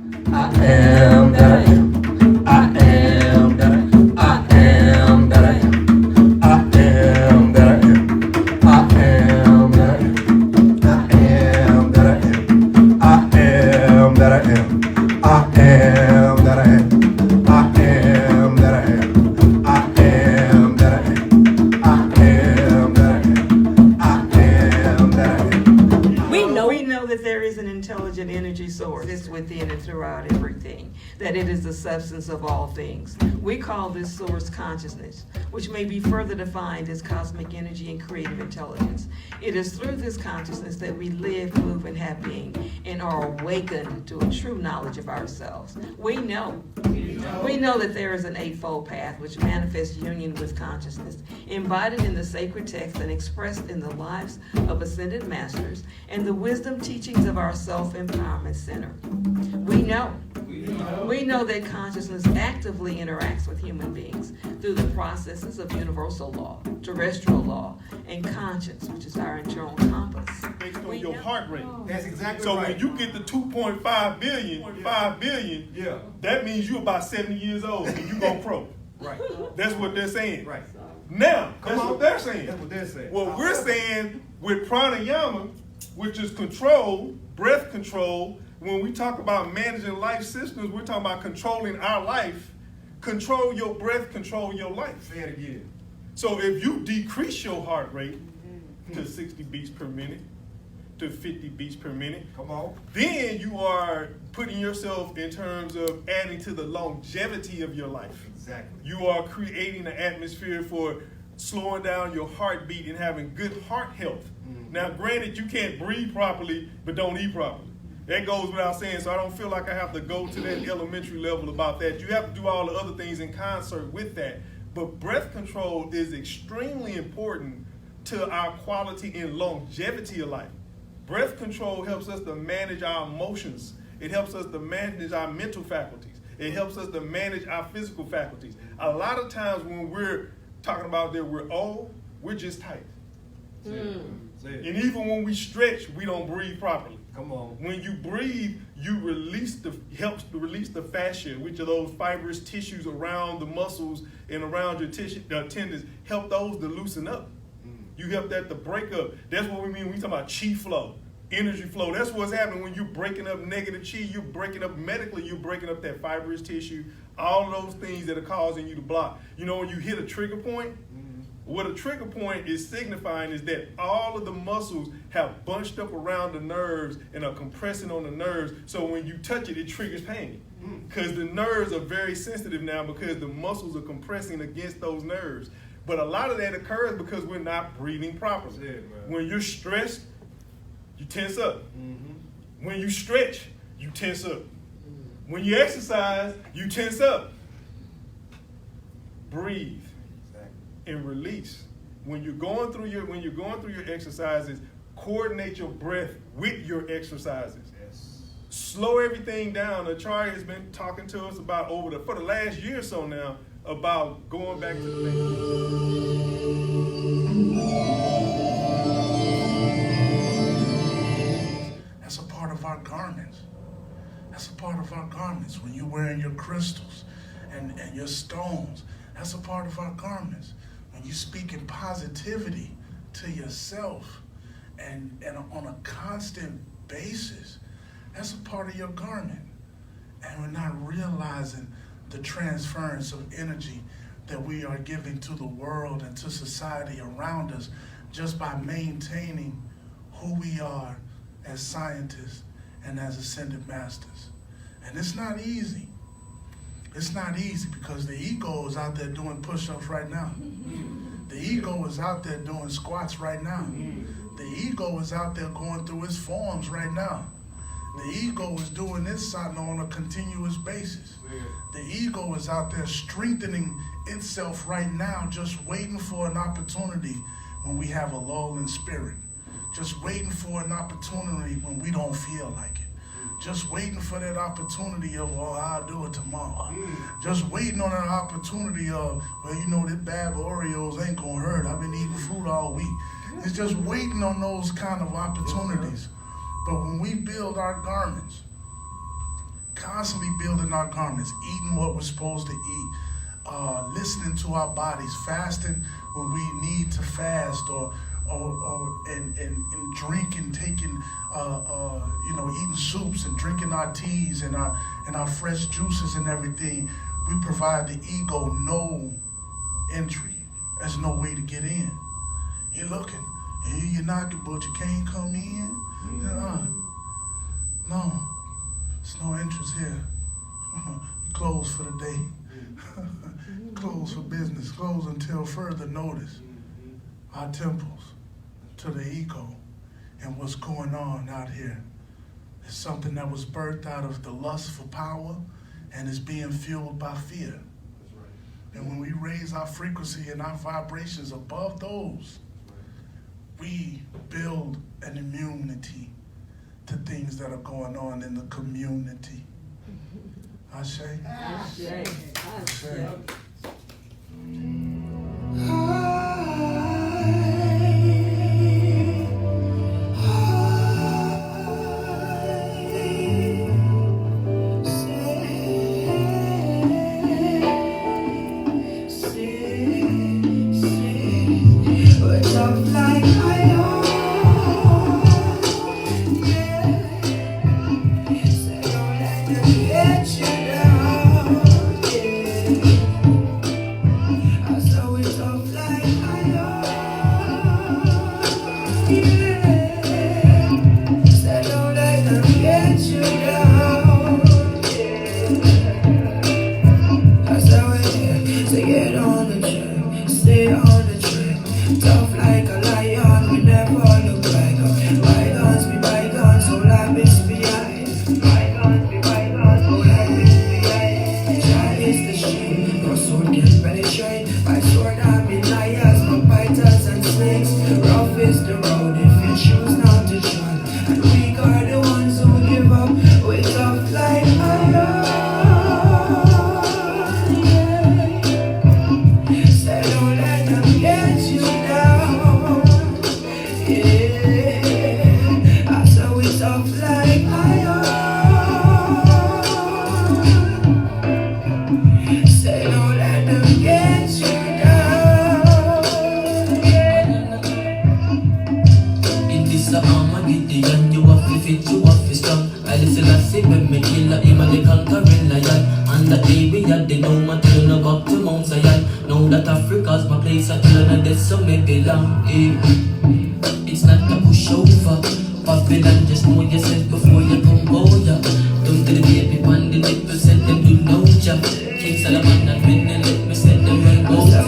I am that I am. I am that I am. I am that I am. I am that I am. I am that I am. I am that I am. I am that I am. I am that I am. I am that I am. I am that I am. I am that I am. I am that I am. We know that there is an intelligent energy source that's within and throughout everything, that it is the substance of all things. We call this source consciousness, which may be further defined as cosmic energy and creative intelligence. It is through this consciousness that we live, move, and have being, and are awakened to a true knowledge of ourselves. We know that there is an eightfold path which manifests union with consciousness, embodied in the sacred text and expressed in the lives of ascended masters and the wisdom teachings of our Self-Empowerment Center. We know that consciousness actively interacts with human beings through the processes of universal law, terrestrial law, and conscience, which is our internal compass. Based on your heart rate. That's exactly So right. when you get the 2.5 billion, 5 billion, Yeah. that means you're about 70 years old and you go pro. Right. That's what they're saying. Right. Now, Come that's on. what they're saying. That's what they're saying. What we're saying with pranayama, which is control, breath control, when we talk about managing life systems, we're talking about controlling our life. Control your breath, control your life. Say it again. So if you decrease your heart rate to 60 beats per minute, to 50 beats per minute, Come on. then you are putting yourself in terms of adding to the longevity of your life. Exactly. You are creating an atmosphere for slowing down your heartbeat and having good heart health. Now, granted, you can't breathe properly, but don't eat properly. That goes without saying, so I don't feel like I have to go to that elementary level about that. You have to do all the other things in concert with that. But breath control is extremely important to our quality and longevity of life. Breath control helps us to manage our emotions. It helps us to manage our mental faculties. It helps us to manage our physical faculties. A lot of times when we're talking about that we're old, we're just tight. Say it. And even when we stretch, we don't breathe properly. Come on. When you breathe, you helps to release the fascia, which are those fibrous tissues around the muscles and around your tendons, help those to loosen up. You help that to break up. That's what we mean when we talk about chi flow, energy flow. That's what's happening when you're breaking up negative chi. You're breaking up medically, you're breaking up that fibrous tissue, all those things that are causing you to block. You know, when you hit a trigger point, what a trigger point is signifying is that all of the muscles have bunched up around the nerves and are compressing on the nerves. So when you touch it, it triggers pain. Because the nerves are very sensitive now because the muscles are compressing against those nerves. But a lot of that occurs because we're not breathing properly. Yeah, man. When you're stressed, you tense up. When you stretch, you tense up. When you exercise, you tense up. Breathe and release. When you're going through your exercises, coordinate your breath with your exercises. Yes. Slow everything down. Acharya has been talking to us about for the last year or so now about going back to the basics. That's a part of our garments. That's a part of our garments. When you're wearing your crystals and your stones, that's a part of our garments. When you speak in positivity to yourself and on a constant basis, that's a part of your garment. And we're not realizing the transference of energy that we are giving to the world and to society around us just by maintaining who we are as scientists and as ascended masters. And it's not easy. It's not easy because the ego is out there doing push-ups right now. The ego is out there doing squats right now. The ego is out there going through its forms right now. The ego is doing this on a continuous basis. The ego is out there strengthening itself right now, just waiting for an opportunity when we have a lull in spirit. Just waiting for an opportunity when we don't feel like it. Just waiting for that opportunity of, oh, I'll do it tomorrow. Just waiting on an opportunity of, well, you know, that bag of Oreos ain't gonna hurt. I've been eating fruit all week. It's just waiting on those kind of opportunities. But when we build our garments, constantly building our garments, eating what we're supposed to eat, listening to our bodies, fasting when we need to fast, or drinking, taking, eating soups and drinking our teas and our fresh juices and everything. We provide the ego no entry. There's no way to get in. You're looking, you're knocking, but you can't come in. No, there's no entrance here. You close for the day. Close for business. Close until further notice. Our temples to the ego and what's going on out here is something that was birthed out of the lust for power and is being fueled by fear. And when we raise our frequency and our vibrations above those, we build an immunity to things that are going on in the community. Ashe? Ashe. Ashe. It's not a pushover. Babylon, just know yourself before you come over. Don't tell the baby on the nipple, said them do no job. King Solomon and when they let me set them right over.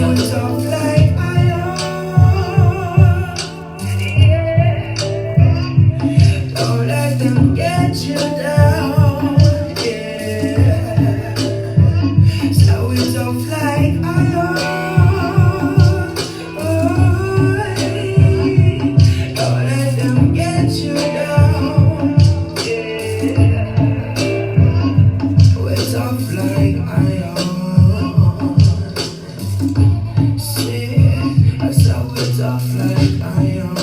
Don't let them get you down, yeah. So it's off like iron. Don't let them get you down, yeah. It's off like iron. See, I saw it's off like iron.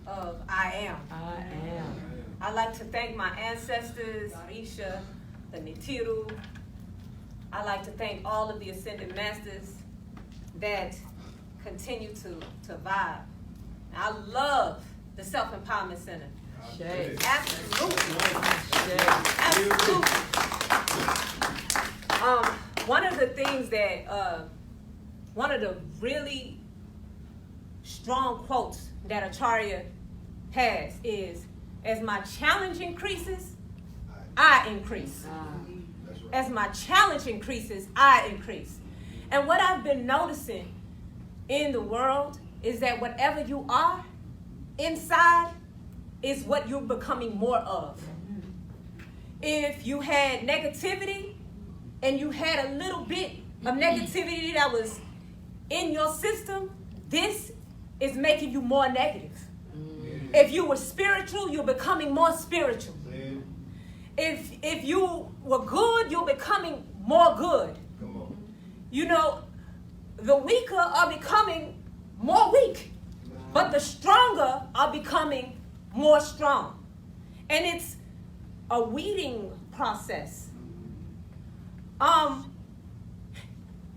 Of I am. I am. I'd like to thank my ancestors, Aisha, the Nitiru. I'd like to thank all of the Ascended Masters that continue to vibe. I love the Self-Empowerment Center. Ashe. Absolutely. Ashe. Absolutely. One of the things that, one of the really strong quotes that Acharya has is, as my challenge increases, I increase. As my challenge increases, I increase. And what I've been noticing in the world is that whatever you are inside is what you're becoming more of. If you had negativity and you had a little bit of negativity that was in your system, this is making you more negative. If you were spiritual, you're becoming more spiritual. If you were good, you're becoming more good. You know, the weaker are becoming more weak. but the stronger are becoming more strong. And it's a weeding process.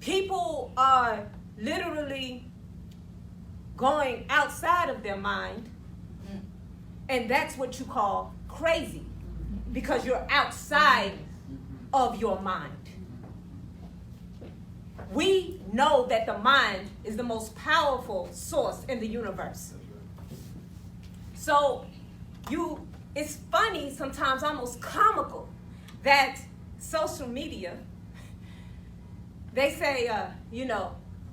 People are literally going outside of their mind, and that's what you call crazy, because you're outside of your mind. We know that the mind is the most powerful source in the universe. So it's funny, sometimes almost comical, that social media, they say,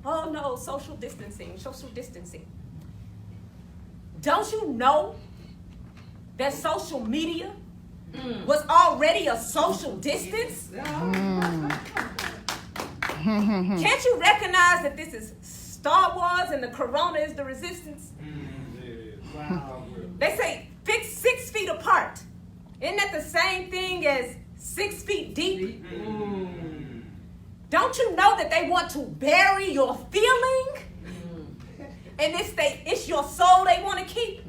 oh no, social distancing. Don't you know that social media was already a social distance? Can't you recognize that this is Star Wars and the corona is the resistance? They say 6 feet apart. Isn't that the same thing as 6 feet deep? Don't you know that they want to bury your feeling? And it's your soul they want to keep?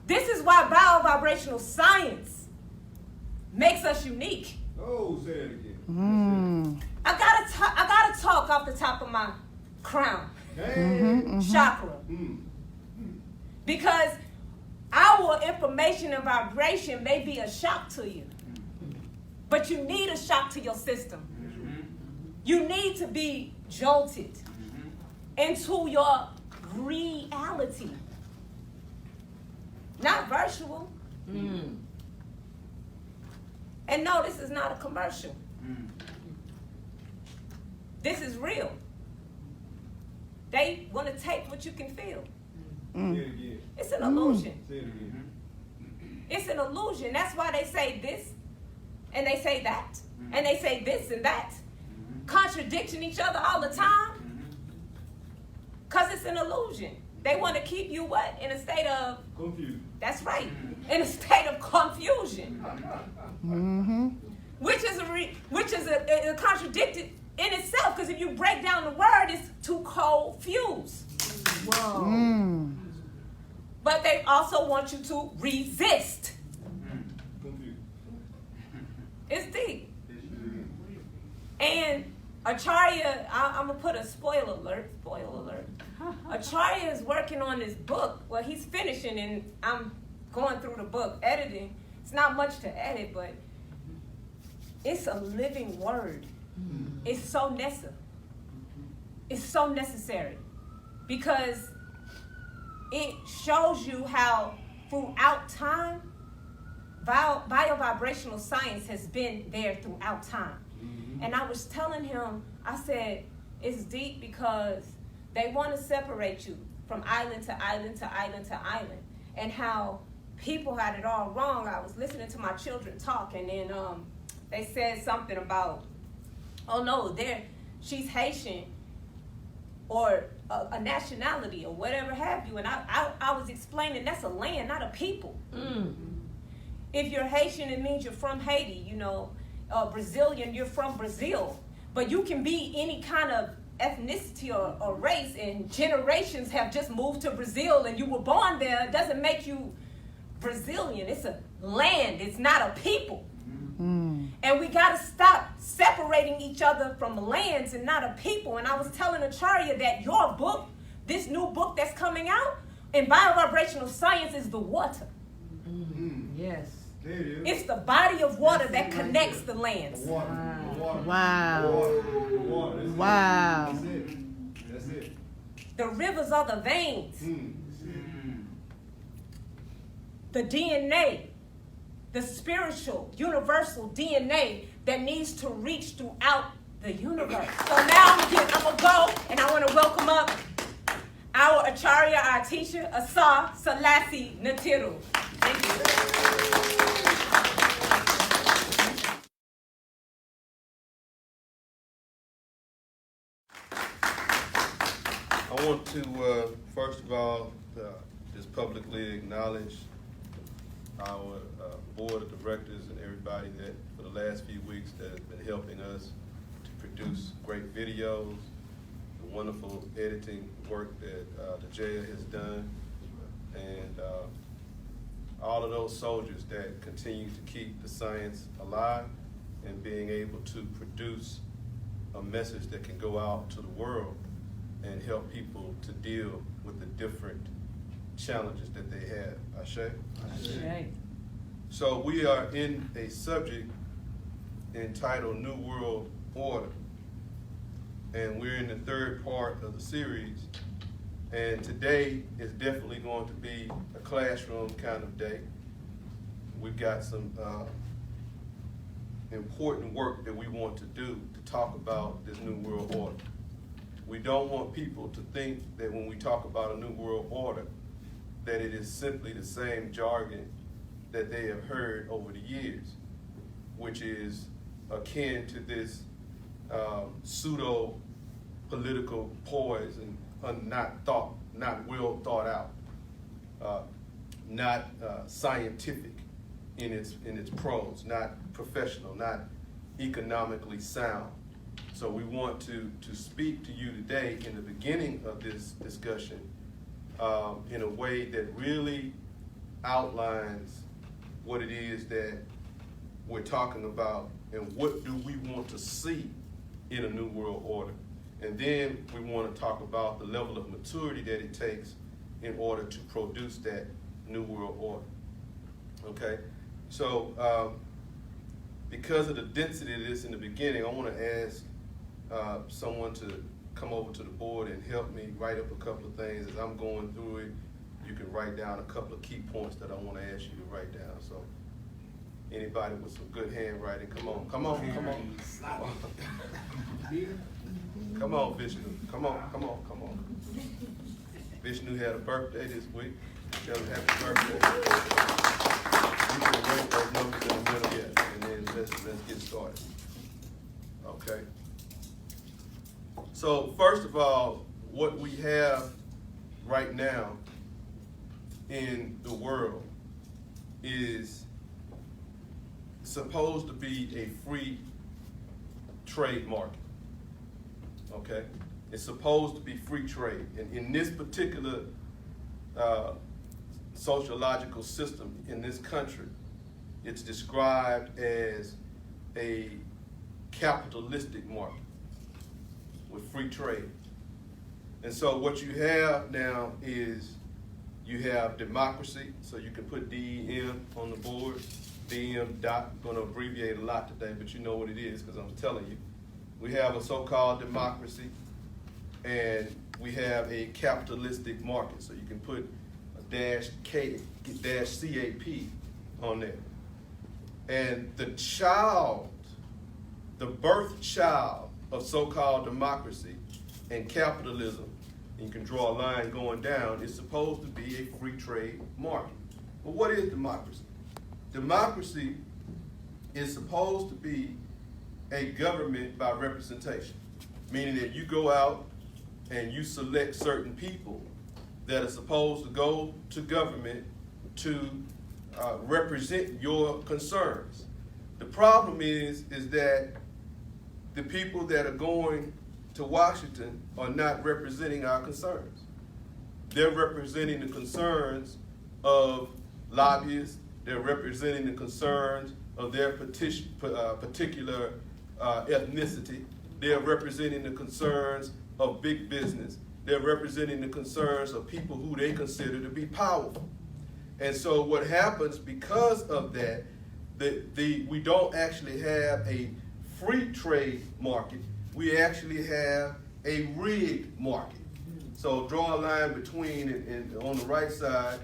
This is why biovibrational science makes us unique. Oh, say it again. I gotta talk off the top of my crown chakra, because our information and vibration may be a shock to you, but you need a shock to your system. You need to be jolted into your reality, not virtual. And no, this is not a commercial. This is real. They want to take what you can feel. Say it again. It's an illusion. Say it again. It's an illusion. That's why they say this and they say that and they say this and that, contradicting each other all the time, because it's an illusion. They want to keep you what? In a state of Confused. That's right. In a state of confusion, which is a contradicted in itself. Because if you break down the word, it's to confuse. Whoa. But they also want you to resist. Confused. It's deep. And Acharya, I'm gonna put a spoiler alert. Acharya is working on this book. Well, he's finishing, and I'm going through the book, editing. It's not much to edit, but it's a living word. It's so necessary. It's so necessary because it shows you how throughout time, biovibrational science has been there throughout time. And I was telling him, I said, it's deep because they want to separate you from island to island to island to island, and how people had it all wrong. I was listening to my children talk, and then they said something about, oh no, she's Haitian, or a nationality, or whatever have you. And I was explaining that's a land, not a people. If you're Haitian, it means you're from Haiti. Brazilian, you're from Brazil. But you can be any kind of ethnicity or race, and generations have just moved to Brazil and you were born there. It doesn't make you Brazilian. It's a land. It's not a people. And we got to stop separating each other from lands and not a people. And I was telling Acharya that your book, this new book that's coming out in biovibrational science, is the water. Yes. There it is. It's the body of water that connects the lands. Water. Wow. Water. Wow. That's it. That's it. The rivers are the veins. The DNA, the spiritual, universal DNA that needs to reach throughout the universe. So now I'm gonna go, and I want to welcome up our Acharya, our teacher, Asa Selassie Natiru. Thank you. I want to, first of all, just publicly acknowledge our board of directors and everybody that for the last few weeks that has been helping us to produce great videos, the wonderful editing work that the jail has done, and all of those soldiers that continue to keep the science alive and being able to produce a message that can go out to the world and help people to deal with the different challenges that they have. Ashe? Right. So we are in a subject entitled New World Order, and we're in the third part of the series, and today is definitely going to be a classroom kind of day. We've got some important work that we want to do to talk about this New World Order. We don't want people to think that when we talk about a New World Order, that it is simply the same jargon that they have heard over the years, which is akin to this pseudo-political poise and not well thought out, not scientific in its prose, not professional, not economically sound. So we want to speak to you today in the beginning of this discussion in a way that really outlines what it is that we're talking about and what do we want to see in a New World Order. And then we want to talk about the level of maturity that it takes in order to produce that New World Order. Okay? So because of the density of this in the beginning, I want to ask someone to come over to the board and help me write up a couple of things. As I'm going through it, you can write down a couple of key points that I want to ask you to write down. So anybody with some good handwriting, come on. Come on, Vishnu. Come on. Vishnu had a birthday this week. Tell him happy birthday. You can write those numbers in the middle yet, and then let's get started. Okay. So first of all, what we have right now in the world is supposed to be a free trade market. Okay? It's supposed to be free trade. And in this particular sociological system in this country, it's described as a capitalistic market with free trade. And so what you have now is you have democracy, so you can put DEM on the board. DEM dot, going to abbreviate a lot today, but you know what it is because I'm telling you. We have a so-called democracy, and we have a capitalistic market, so you can put a -CAP on there. And the birth child of so-called democracy and capitalism, and you can draw a line going down, is supposed to be a free trade market. But what is democracy? Democracy is supposed to be a government by representation, meaning that you go out and you select certain people that are supposed to go to government to represent your concerns. The problem is that the people that are going to Washington are not representing our concerns. They're representing the concerns of lobbyists. They're representing the concerns of their particular ethnicity. They're representing the concerns of big business. They're representing the concerns of people who they consider to be powerful. And so what happens because of that, we don't actually have a free trade market. We actually have a rigged market. So draw a line between, and on the right side,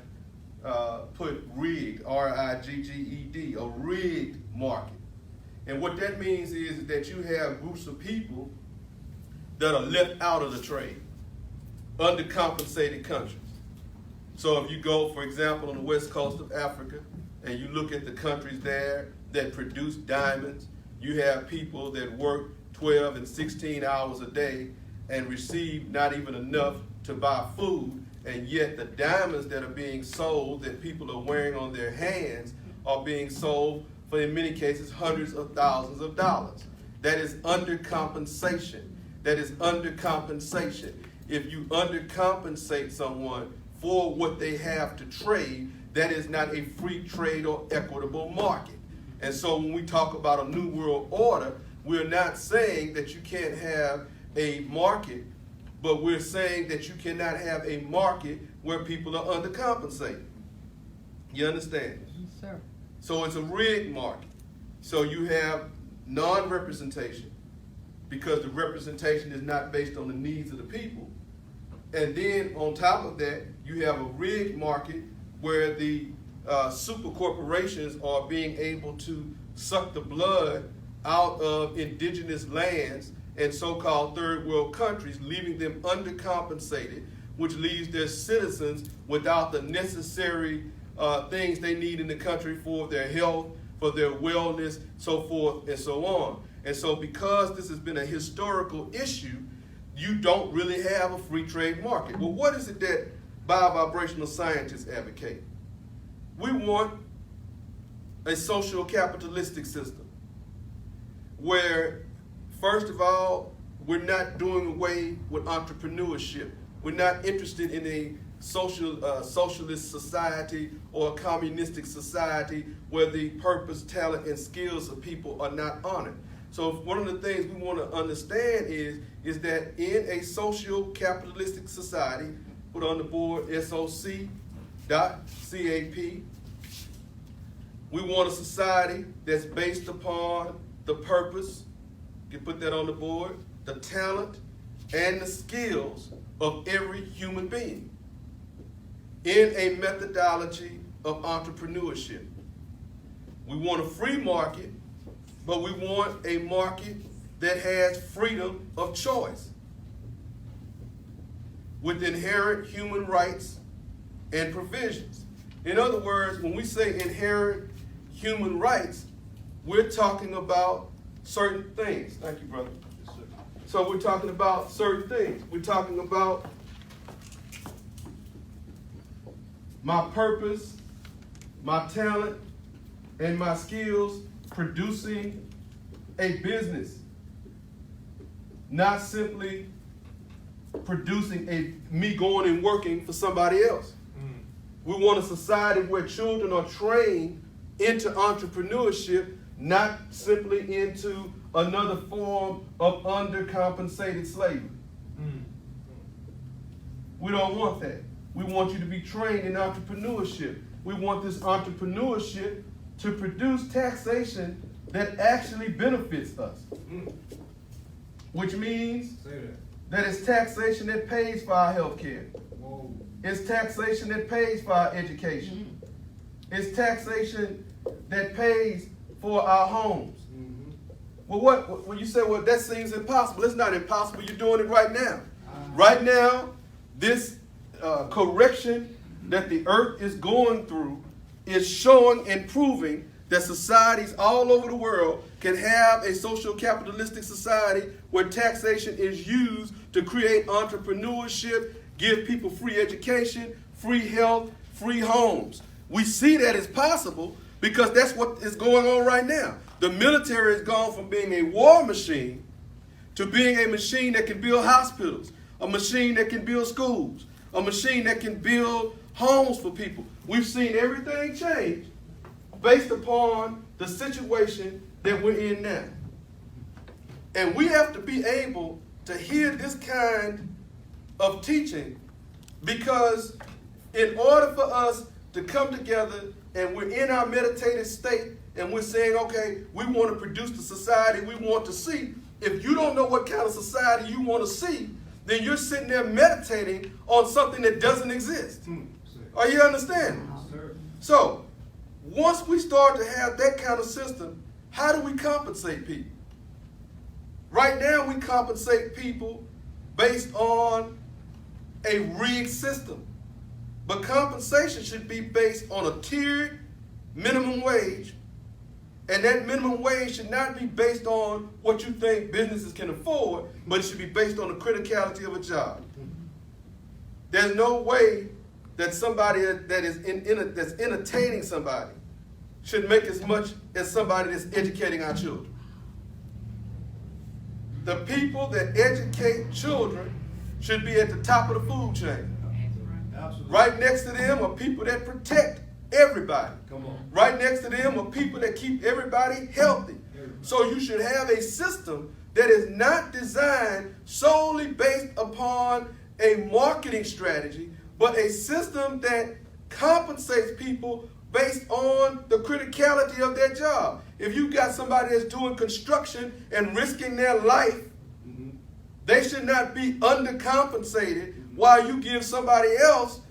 put rigged, R-I-G-G-E-D, a rigged market. And what that means is that you have groups of people that are left out of the trade, undercompensated countries. So if you go, for example, on the west coast of Africa, and you look at the countries there that produce diamonds, you have people that work 12 and 16 hours a day and receive not even enough to buy food, and yet the diamonds that are being sold that people are wearing on their hands are being sold for, in many cases, hundreds of thousands of dollars. That is undercompensation. that is undercompensation. If you undercompensate someone for what they have to trade, that is not a free trade or equitable market. And so when we talk about a new world order, we're not saying that you can't have a market, but we're saying that you cannot have a market where people are undercompensated. You understand? Yes, sir. So it's a rigged market. So you have non-representation because the representation is not based on the needs of the people. And then on top of that, you have a rigged market where the super corporations are being able to suck the blood out of indigenous lands and so-called third world countries, leaving them undercompensated, which leaves their citizens without the necessary things they need in the country for their health, for their wellness, so forth and so on. And so because this has been a historical issue, you don't really have a free trade market. Well, what is it that biovibrational scientists advocate? We want a social capitalistic system where, first of all, we're not doing away with entrepreneurship. We're not interested in a socialist society or a communistic society where the purpose, talent, and skills of people are not honored. So one of the things we want to understand is that in a social capitalistic society, put on the board SOC.CAP, we want a society that's based upon the purpose, you can put that on the board, the talent and the skills of every human being in a methodology of entrepreneurship. We want a free market, but we want a market that has freedom of choice with inherent human rights and provisions. In other words, when we say inherent human rights, we're talking about certain things. Thank you, brother. Yes, sir. So we're talking about certain things. We're talking about my purpose, my talent, and my skills producing a business, not simply producing me going and working for somebody else. We want a society where children are trained into entrepreneurship, not simply into another form of undercompensated slavery. We don't want that. We want you to be trained in entrepreneurship. We want this entrepreneurship to produce taxation that actually benefits us. Which means Say that. that it's taxation that pays for our health care. Whoa. It's taxation that pays for our education. It's taxation that pays for our homes. Well, when you say, well, that seems impossible, it's not impossible. You're doing it right now. Right now, this correction that the earth is going through is showing and proving that societies all over the world can have a social capitalistic society where taxation is used to create entrepreneurship, give people free education, free health, free homes. We see that it's possible because that's what is going on right now. The military has gone from being a war machine to being a machine that can build hospitals, a machine that can build schools, a machine that can build homes for people. We've seen everything change based upon the situation that we're in now. And we have to be able to hear this kind of teaching, because in order for us to come together and we're in our meditative state and we're saying, okay, we want to produce the society we want to see. If you don't know what kind of society you want to see, then you're sitting there meditating on something that doesn't exist. Are you understanding? Sir. So, once we start to have that kind of system, how do we compensate people? Right now, we compensate people based on a rigged system. But compensation should be based on a tiered minimum wage. And that minimum wage should not be based on what you think businesses can afford, but it should be based on the criticality of a job. There's no way that somebody that is that's entertaining somebody should make as much as somebody that's educating our children. the people that educate children should be at the top of the food chain. Absolutely. Right next to them are people that protect everybody. Come on. Right next to them are people that keep everybody healthy. So you should have a system that is not designed solely based upon a marketing strategy, but a system that compensates people based on the criticality of their job. If you got somebody that's doing construction and risking their life, they should not be undercompensated while you give somebody else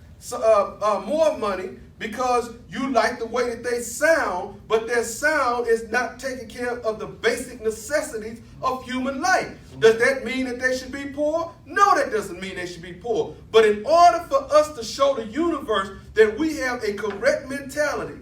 more money because you like the way that they sound, but their sound is not taking care of the basic necessities of human life. Does that mean that they should be poor? No, that doesn't mean they should be poor. But in order for us to show the universe that we have a correct mentality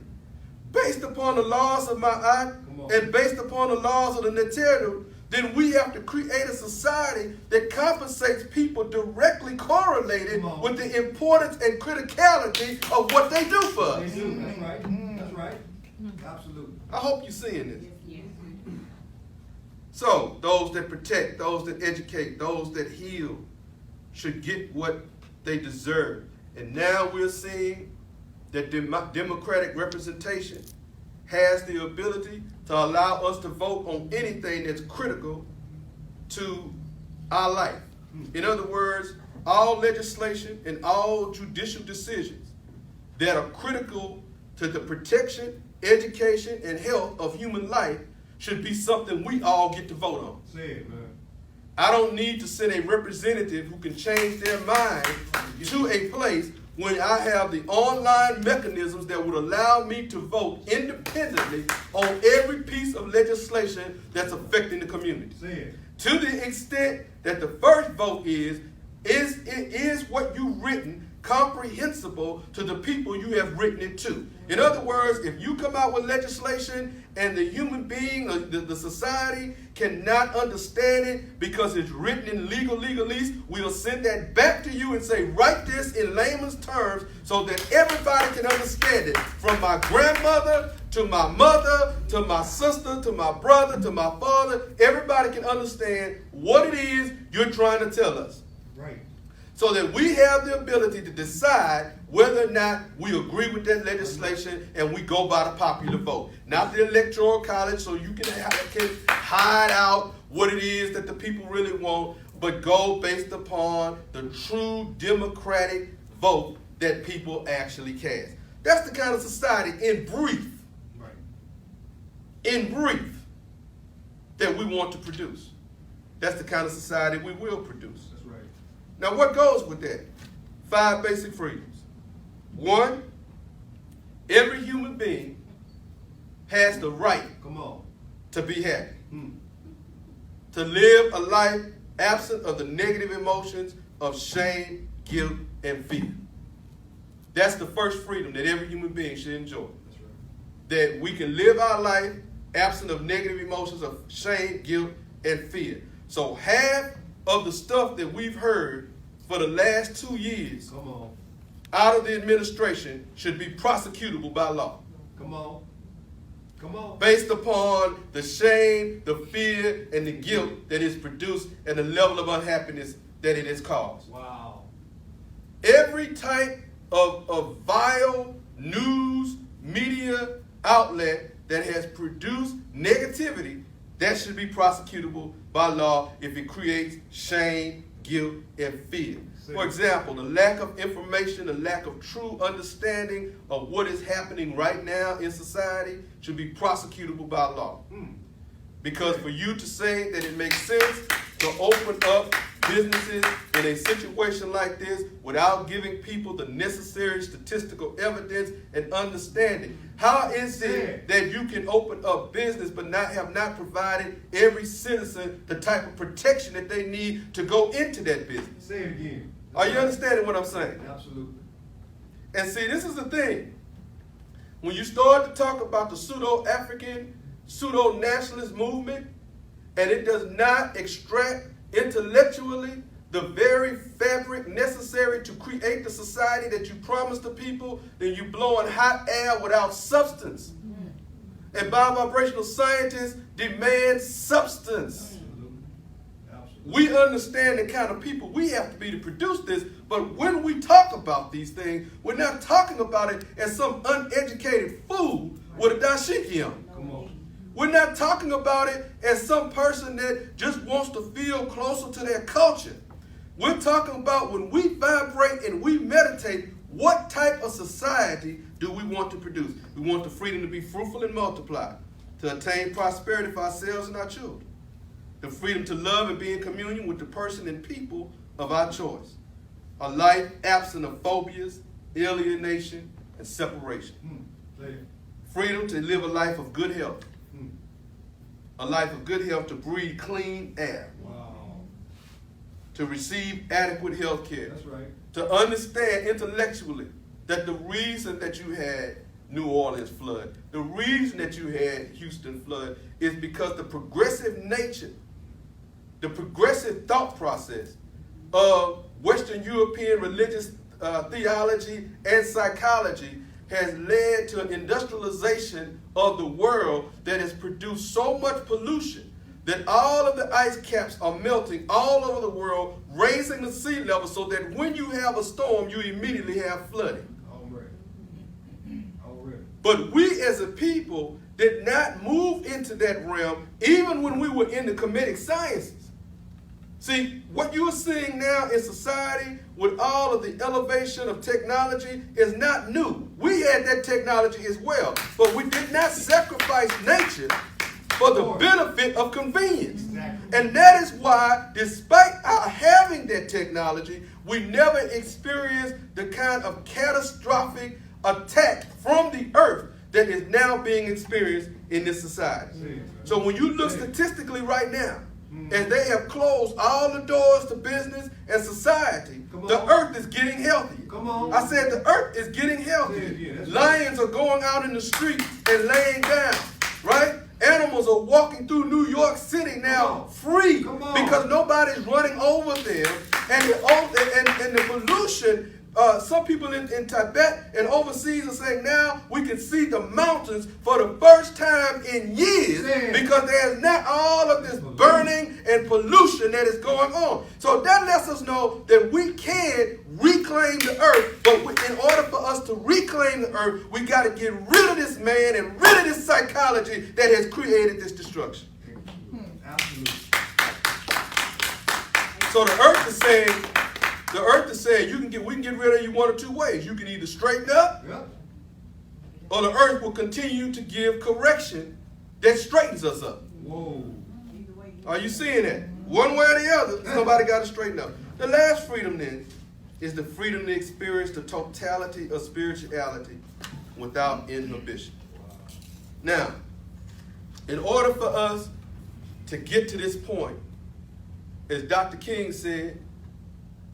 based upon the laws of Ma'at and based upon the laws of the Neteru, then we have to create a society that compensates people directly correlated with the importance and criticality of what they do for us. They do. That's right. That's right. Absolutely. I hope you're seeing this. So, those that protect, those that educate, those that heal should get what they deserve. And now we're seeing that democratic representation has the ability to allow us to vote on anything that's critical to our life. In other words, all legislation and all judicial decisions that are critical to the protection, education, and health of human life should be something we all get to vote on. Say it, man. I don't need to send a representative who can change their mind to a place when I have the online mechanisms that would allow me to vote independently on every piece of legislation that's affecting the community. Say it. To the extent that the first vote is what you've written comprehensible to the people you have written it to? In other words, if you come out with legislation and the human being, the society cannot understand it because it's written in legalese, we'll send that back to you and say, write this in layman's terms so that everybody can understand it. From my grandmother to my mother to my sister to my brother to my father, everybody can understand what it is you're trying to tell us. Right. So that we have the ability to decide whether or not we agree with that legislation and we go by the popular vote. Not the electoral college so you can hide out what it is that the people really want, but go based upon the true democratic vote that people actually cast. That's the kind of society, in brief, that we want to produce. That's the kind of society we will produce. That's right. Now, what goes with that? 5 basic freedoms. 1, every human being has the right to be happy. To live a life absent of the negative emotions of shame, guilt, and fear. That's the first freedom that every human being should enjoy. That's right. That we can live our life absent of negative emotions of shame, guilt, and fear. So half of the stuff that we've heard for the last 2 years out of the administration should be prosecutable by law. Come on. Based upon the shame, the fear, and the guilt that is produced and the level of unhappiness that it has caused. Wow. Every type of vile news, media outlet that has produced negativity, that should be prosecutable by law if it creates shame, guilt, and fear. For example, the lack of information, the lack of true understanding of what is happening right now in society should be prosecutable by law. Because for you to say that it makes sense to open up businesses in a situation like this without giving people the necessary statistical evidence and understanding. How is it that you can open up business but have not provided every citizen the type of protection that they need to go into that business? Say it again. Are you understanding what I'm saying? Absolutely. And see, this is the thing. When you start to talk about the pseudo-African, pseudo-nationalist movement, and it does not extract intellectually the very fabric necessary to create the society that you promised the people, then you blowing hot air without substance. And biovibrational scientists demand substance. we understand the kind of people we have to be to produce this, but when we talk about these things, we're not talking about it as some uneducated fool with a dashiki on. Come on. We're not talking about it as some person that just wants to feel closer to their culture. We're talking about when we vibrate and we meditate, what type of society do we want to produce? We want the freedom to be fruitful and multiply, to attain prosperity for ourselves and our children. The freedom to love and be in communion with the person and people of our choice. A life absent of phobias, alienation, and separation. Say it. Freedom to live a life of good health. A life of good health, to breathe clean air. Wow. To receive adequate health care. That's right. To understand intellectually that the reason that you had New Orleans flood, the reason that you had Houston flood, is because the progressive nature, the progressive thought process of Western European religious theology and psychology has led to an industrialization of the world that has produced so much pollution that all of the ice caps are melting all over the world, raising the sea level so that when you have a storm, you immediately have flooding. Already. But we as a people did not move into that realm even when we were in the comedic sciences. See, what you're seeing now in society with all of the elevation of technology is not new. We had that technology as well, but we did not sacrifice nature for the benefit of convenience. Exactly. And that is why, despite our having that technology, we never experienced the kind of catastrophic attack from the earth that is now being experienced in this society. So when you look statistically right now, as they have closed all the doors to business and society, the earth is getting healthier. Come on. I said the earth is getting healthier. Lions are going out in the street and laying down, right? Animals are walking through New York City now free because nobody's running over them. And the pollution, some people in Tibet and overseas are saying now we can see the mountains for the first time in years because there's not all of this burning and pollution that is going on. So that lets us know that we can reclaim the earth, but in order for us to reclaim the earth, we got to get rid of this man and rid of this psychology that has created this destruction. Absolutely. So the earth is saying, we can get rid of you one of two ways. You can either straighten up, or the earth will continue to give correction that straightens us up. Whoa. Are you seeing that? One way or the other, somebody got to straighten up. The last freedom then is the freedom to experience the totality of spirituality without inhibition. Now, in order for us to get to this point, as Dr. King said,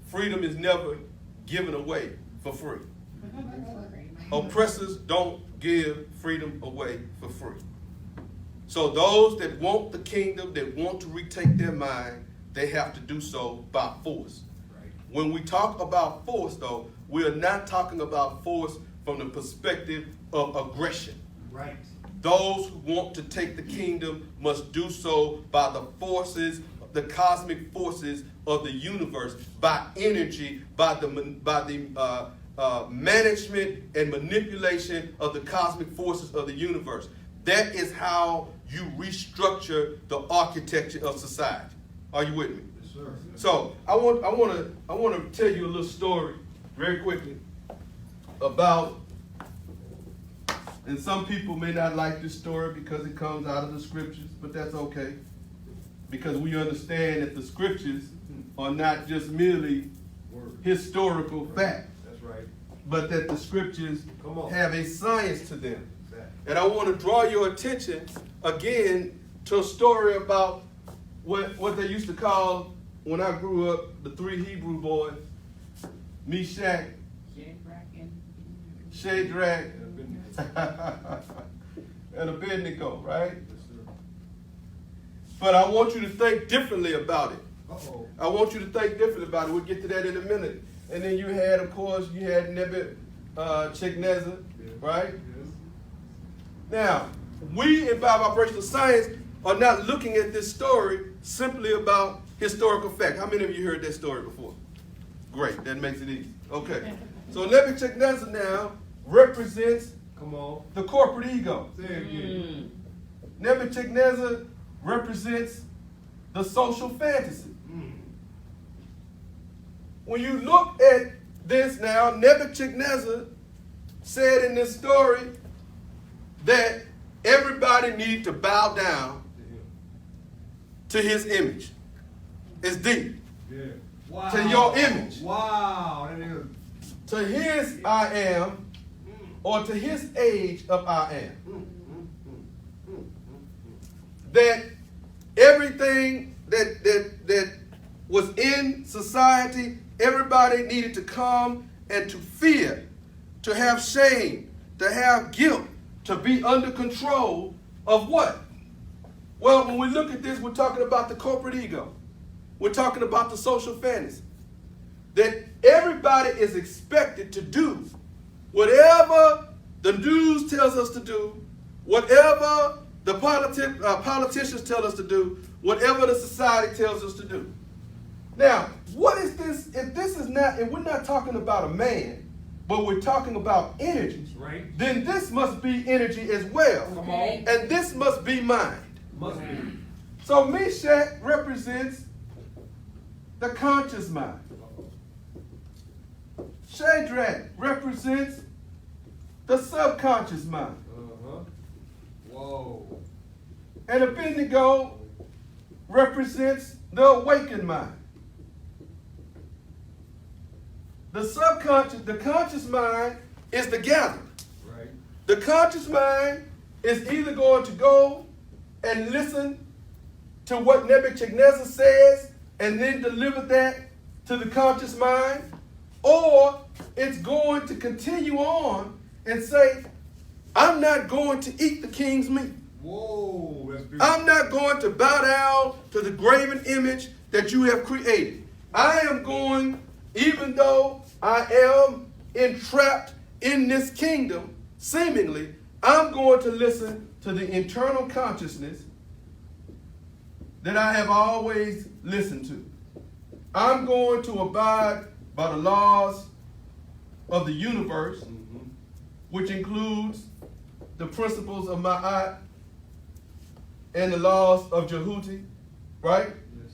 freedom is never given away for free. Oppressors don't give freedom away for free. So those that want the kingdom, that want to retake their mind, they have to do so by force. Right. When we talk about force, though, we are not talking about force from the perspective of aggression. Right. Those who want to take the kingdom must do so by the forces, the cosmic forces of the universe, by energy, by the management and manipulation of the cosmic forces of the universe. That is how you restructure the architecture of society. Are you with me? Yes, sir. So I want to tell you a little story very quickly about, and some people may not like this story because it comes out of the scriptures, but that's okay. Because we understand that the scriptures are not just merely historical facts, That's right. but that the scriptures Come on. have a science to them. Exactly. And I want to draw your attention again to a story about what they used to call, when I grew up, the three Hebrew boys, Meshach, Shadrach, and Abednego, right? Yes, sir. But I want you to think differently about it. Uh-oh. I want you to think differently about it. We'll get to that in a minute. And then you had, of course, Nebuchadnezzar, right? Yes. Now, we in Bible Operational Science are not looking at this story simply about historical fact. How many of you heard that story before? Great, that makes it easy. Okay. So Nebuchadnezzar now represents Come on. the corporate ego. Say it again. Nebuchadnezzar represents the social fantasy. When you look at this now, Nebuchadnezzar said in this story that everybody needs to bow down to his image. It's deep. Yeah. Wow. To your image. Wow. That is. To his I am, or to his age of I am. That everything that was in society, everybody needed to come and to fear, to have shame, to have guilt, to be under control of what? Well, when we look at this, we're talking about the corporate ego. We're talking about the social fantasy. That everybody is expected to do whatever the news tells us to do, whatever the politicians tell us to do, whatever the society tells us to do. Now, what is this? If this is not, and we're not talking about a man, but we're talking about energy, Right. then this must be energy as well. Come on. And this must be mind. Must be. So Meshach represents the conscious mind. Shadrach represents the subconscious mind. Uh-huh. Whoa. And Abednego represents the awakened mind. The subconscious, the conscious mind is the gatherer. Right. The conscious mind is either going to go and listen to what Nebuchadnezzar says and then deliver that to the conscious mind, or it's going to continue on and say, I'm not going to eat the king's meat. Whoa. That's beautiful. I'm not going to bow down to the graven image that you have created. I am going, even though I am entrapped in this kingdom, seemingly, I'm going to listen to the internal consciousness that I have always listened to. I'm going to abide by the laws of the universe, which includes the principles of Ma'at and the laws of Jehuti, right? Yes.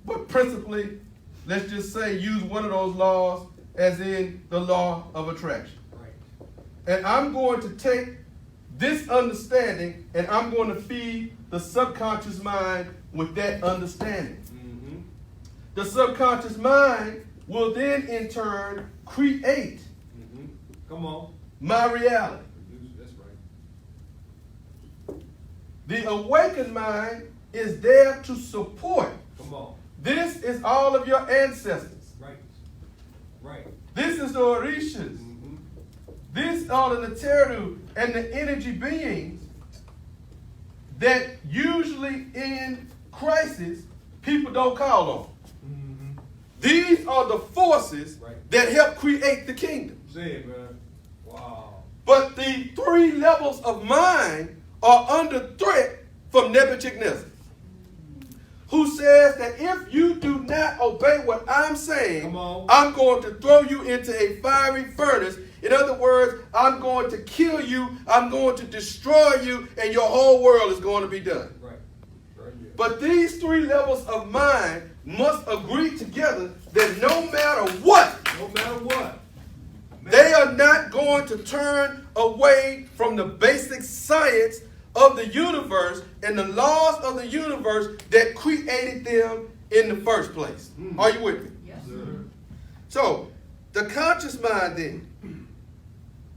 But principally, let's just say use one of those laws as in the law of attraction. Right. And I'm going to take this understanding and I'm going to feed the subconscious mind with that understanding. Mm-hmm. The subconscious mind will then in turn create Mm-hmm. Come on. my reality. That's right. The awakened mind is there to support. Come on. This is all of your ancestors. Right. Right. This is the Orishas. Mm-hmm. These are the Neteru and the energy beings that usually in crisis people don't call on. Mm-hmm. These are the forces Right. that help create the kingdom. Say it, man. Wow. But the three levels of mind are under threat from Nebuchadnezzar, who says that if you do not obey what I'm saying, Come on. I'm going to throw you into a fiery furnace. In other words, I'm going to kill you, I'm going to destroy you, and your whole world is going to be done. Right. Right here. But these three levels of mind must agree together that no matter what, No matter what. they are not going to turn away from the basic science of the universe and the laws of the universe that created them in the first place. Are you with me? Yes, sir. So, the conscious mind then,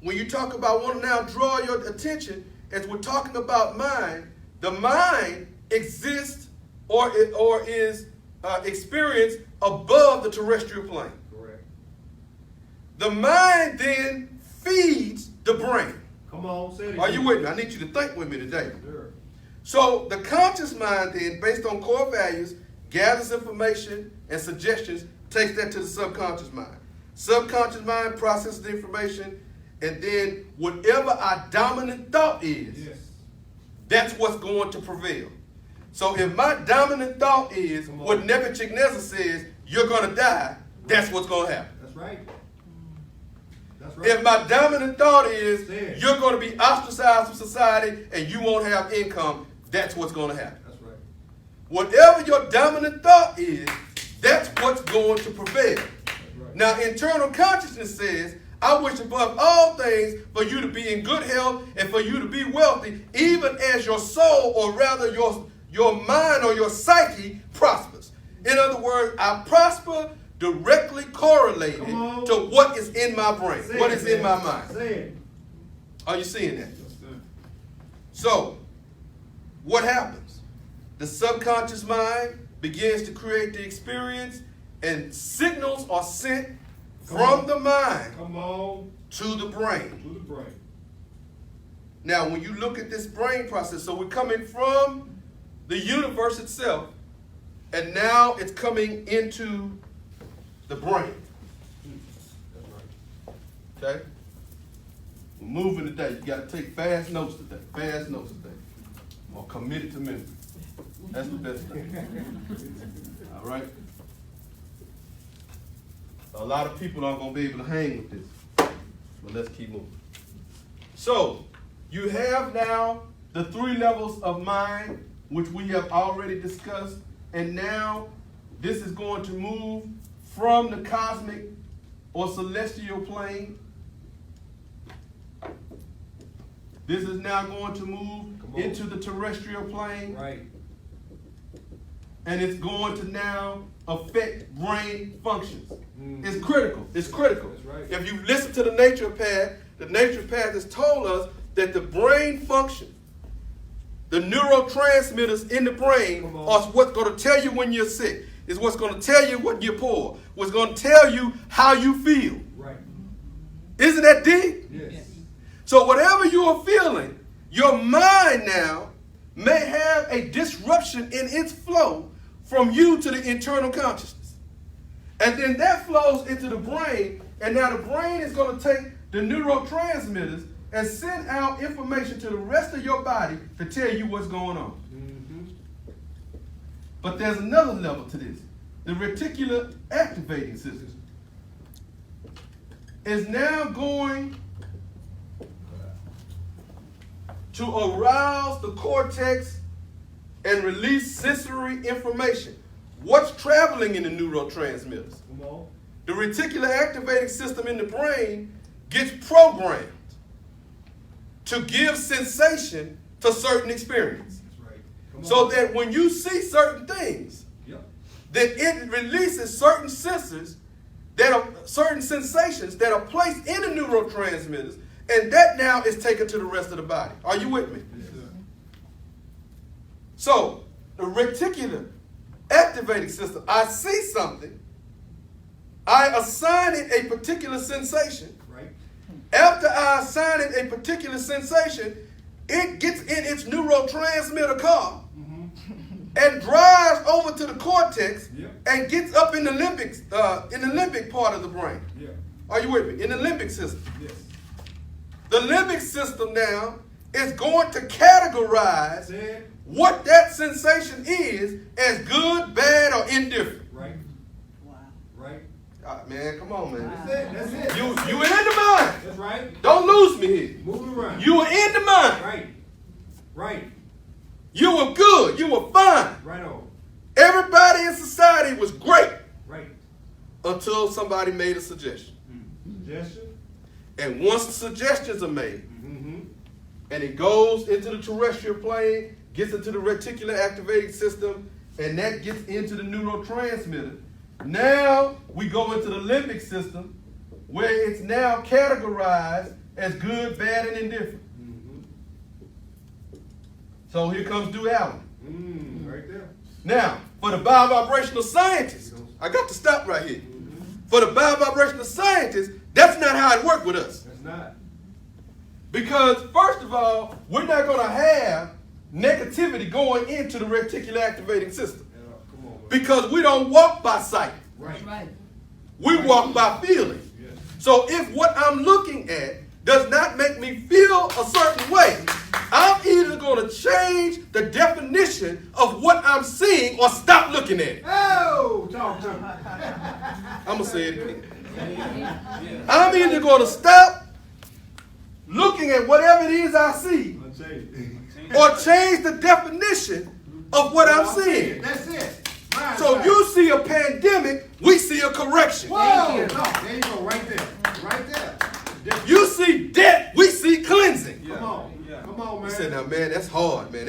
when you talk about, want to now draw your attention, as we're talking about mind, the mind exists or is experienced above the terrestrial plane. Correct. The mind then feeds the brain. Come on, say it. Are you with me? I need you to think with me today. Sure. So the conscious mind then, based on core values, gathers information and suggestions, takes that to the subconscious mind. Subconscious mind processes the information, and then whatever our dominant thought is, Yes. that's what's going to prevail. So if my dominant thought is what Nebuchadnezzar says, you're going to die, that's what's going to happen. That's right. That's right. If my dominant thought is Say it. you're going to be ostracized from society and you won't have income, that's what's going to happen. That's right. Whatever your dominant thought is, that's what's going to prevail. That's right. Now, internal consciousness says, I wish above all things for you to be in good health and for you to be wealthy, even as your soul, or rather your mind or your psyche, prospers. In other words, I prosper directly correlated to what is in my brain, Say what it, is in man. my mind. Say it. Are you seeing that? That's good. So, what happens? The subconscious mind begins to create the experience, and signals are sent from the mind Come on. to the brain. To the brain. Now, when you look at this brain process, so we're coming from the universe itself, and now it's coming into the brain. That's right. Okay? We're moving today. You got to take fast notes today. Fast notes today. Or commit it to memory. That's the best thing. All right? A lot of people aren't going to be able to hang with this. But let's keep moving. So, you have now the 3 levels of mind, which we have already discussed. And now, this is going to move from the cosmic or celestial plane. This is now going to move into the terrestrial plane. Right. And it's going to now affect brain functions. Mm. It's critical. It's critical. That's right. If you listen to the naturopath has told us that the brain function, the neurotransmitters in the brain Come on. are what's going to tell you when you're sick. It's what's going to tell you when you're poor. What's going to tell you how you feel. Right. Isn't that deep? Yes. So whatever you are feeling, your mind now may have a disruption in its flow from you to the internal consciousness. And then that flows into the brain, and now the brain is going to take the neurotransmitters and send out information to the rest of your body to tell you what's going on. Mm-hmm. But there's another level to this. The reticular activating system is now going to arouse the cortex and release sensory information. What's traveling in the neurotransmitters? Come on. The reticular activating system in the brain gets programmed to give sensation to certain experience. That's right. Come So on. that when you see certain things, Yep. that it releases certain senses that are certain sensations that are placed in the neurotransmitters, and that now is taken to the rest of the body. Are you with me? Yes, sir. So the reticular activating system, I see something, I assign it a particular sensation. Right. After I assign it a particular sensation, it gets in its neurotransmitter car and drives over to the cortex Yep. and gets up in the limbic part of the brain. Yeah. Are you with me? In the limbic system. Yes. The limbic system now is going to categorize Say it. what that sensation is as good, bad, or indifferent. Right. Wow. Right. Man, come on, man. That's it. That's it. You in the mind. That's right. Don't lose me here. Move around. You were in the mind. Right. Right. You were good. You were fine. Right on. Everybody in society was great Right. until somebody made a suggestion. Suggestion. And once the suggestions are made, Mm-hmm. and it goes into the terrestrial plane, gets into the reticular activating system, and that gets into the neurotransmitter. Now we go into the limbic system, where it's now categorized as good, bad, and indifferent. Mm-hmm. So here comes duality. Right there. Now, for the biovibrational scientists, I got to stop right here. For the biovibrational scientists, that's not how it worked with us. That's not. Because, first of all, we're not going to have negativity going into the reticular activating system. Come on. Man. Because we don't walk by sight. Right. Right. We walk by feeling. Yes. So if what I'm looking at does not make me feel a certain way, I'm either going to to change the definition of what I'm seeing or stop looking at it. Oh, talk to me. I'm going to say it again. I'm either going to stop looking at whatever it is I see or change the definition of what I'm seeing. That's it. So you see a pandemic, we see a correction. Whoa, no, there you go, right there. Right there. You see death, we see cleansing. Come on. Come on, man. You said, now, man, that's hard, man.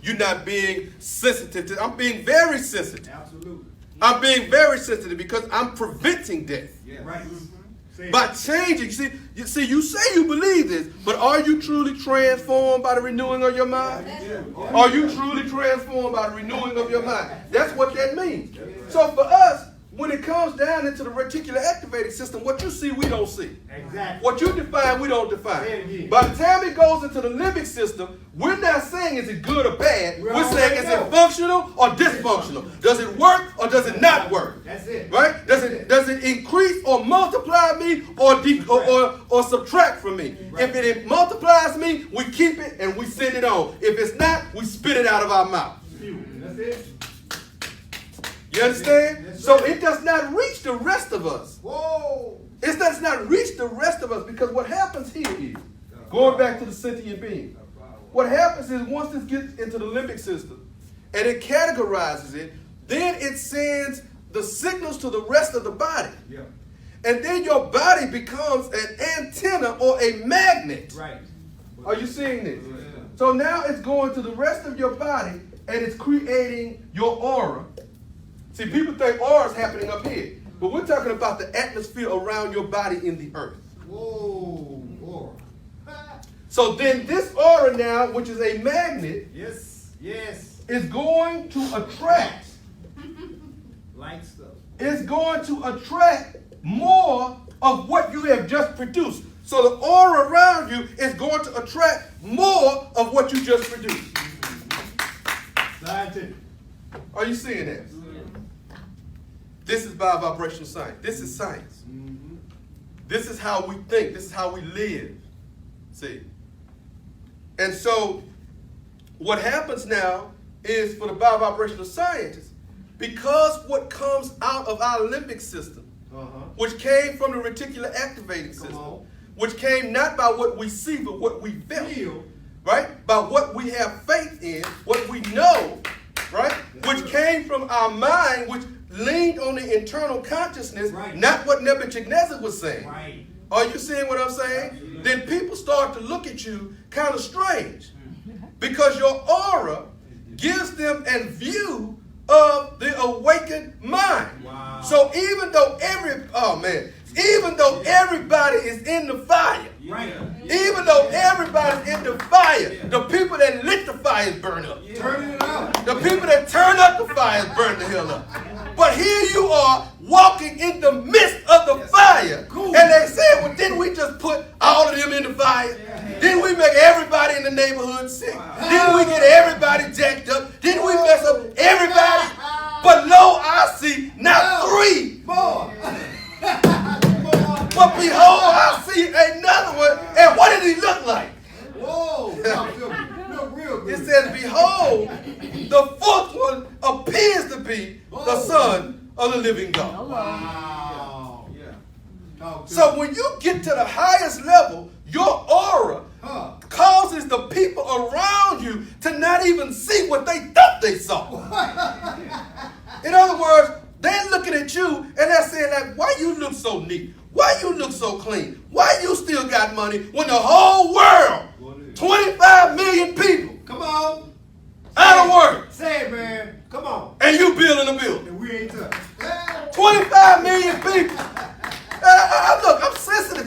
You're not being sensitive to. I'm being very sensitive. Absolutely. I'm being very sensitive because I'm preventing death. Yeah. Right. By changing, you say you believe this, but are you truly transformed by the renewing of your mind? Are you truly transformed by the renewing of your mind? That's what that means. So for us, when it comes down into the reticular activating system, what you see, we don't see. Exactly. What you define, we don't define. Say it again. By the time it goes into the limbic system, we're not saying is it good or bad. We're We're saying is already it functional or dysfunctional? Does it work or does it not work? That's it. Right? Does it increase or multiply me or subtract from me? Right. If it multiplies me, we keep it and we send it on. If it's not, we spit it out of our mouth. That's it. You understand? Yes, So sir. it does not reach the rest of us. Whoa. It does not reach the rest of us because what happens here is, going back to the sentient being, what happens is once this gets into the limbic system and it categorizes it, then it sends the signals to the rest of the body. Yeah. And then your body becomes an antenna or a magnet. Right. Are you seeing this? Yeah. So now it's going to the rest of your body and it's creating your aura. See, people think aura is happening up here, but we're talking about the atmosphere around your body in the earth. Whoa. Whoa. So then this aura now, which is a magnet, Yes. Yes. is going to attract. Like stuff. It's going to attract more of what you have just produced. So the aura around you is going to attract more of what you just produced. Scientific. Are you seeing that? This is biovibrational science. This is science. This is how we think. This is how we live. See? And so what happens now is for the biovibrational scientists, because what comes out of our limbic system, which came from the reticular activating system, which came not by what we see, but what we feel, right? By what we have faith in, what we know, right? Which came from our mind, which leaned on the internal consciousness, not what Nebuchadnezzar was saying. Right. Are you seeing what I'm saying? Then people start to look at you kind of strange because your aura gives them a view of the awakened mind. Wow. So even though everybody is in the fire, Right. even though everybody's in the fire, the people that lit the fires burn up. Turning it up. The people that turn up the fires burn the hell up. But here you are walking in the midst of the fire. Cool. And they said, well, didn't we just put all of them in the fire? Didn't we make everybody in the neighborhood sick? Didn't we get everybody jacked up? Didn't we mess up everybody? But lo, I see not three. More. But behold, I see another one. And what did he look like? Whoa. Look real good. It says, behold, the fourth one appears to be the Son of the living God. Wow. Yeah. Talk to So me. when you get to the highest level, your aura causes the people around you to not even see what they thought they saw. In other words, they're looking at you and they're saying, like, why you look so neat? Why you look so clean? Why you still got money when the whole world, 25 million people, Come on. out of work, Say it, man. Come on. and you building a building? And we ain't touched. 25 million people. Look, I'm sensitive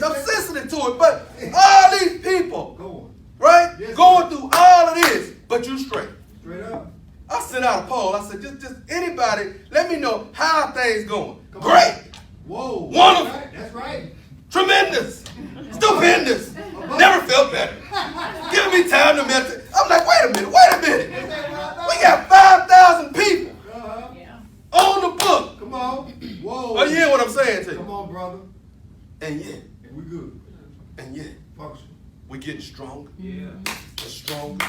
to it, but all these people, Go on. right, Yes, going through all of this, but you straight. Straight up. I sent out a poll. I said, just anybody, let me know how are things going. Come on. Great, Whoa. Wonderful. That's right. tremendous, stupendous, never felt better. Giving me time to meditate. I'm like, wait a minute. We got 5,000 people on the book. Come on. Whoa. Are you hearing what I'm saying to Come you? on, brother. And yet, And we good. and yet, Function. we getting stronger Yeah. and stronger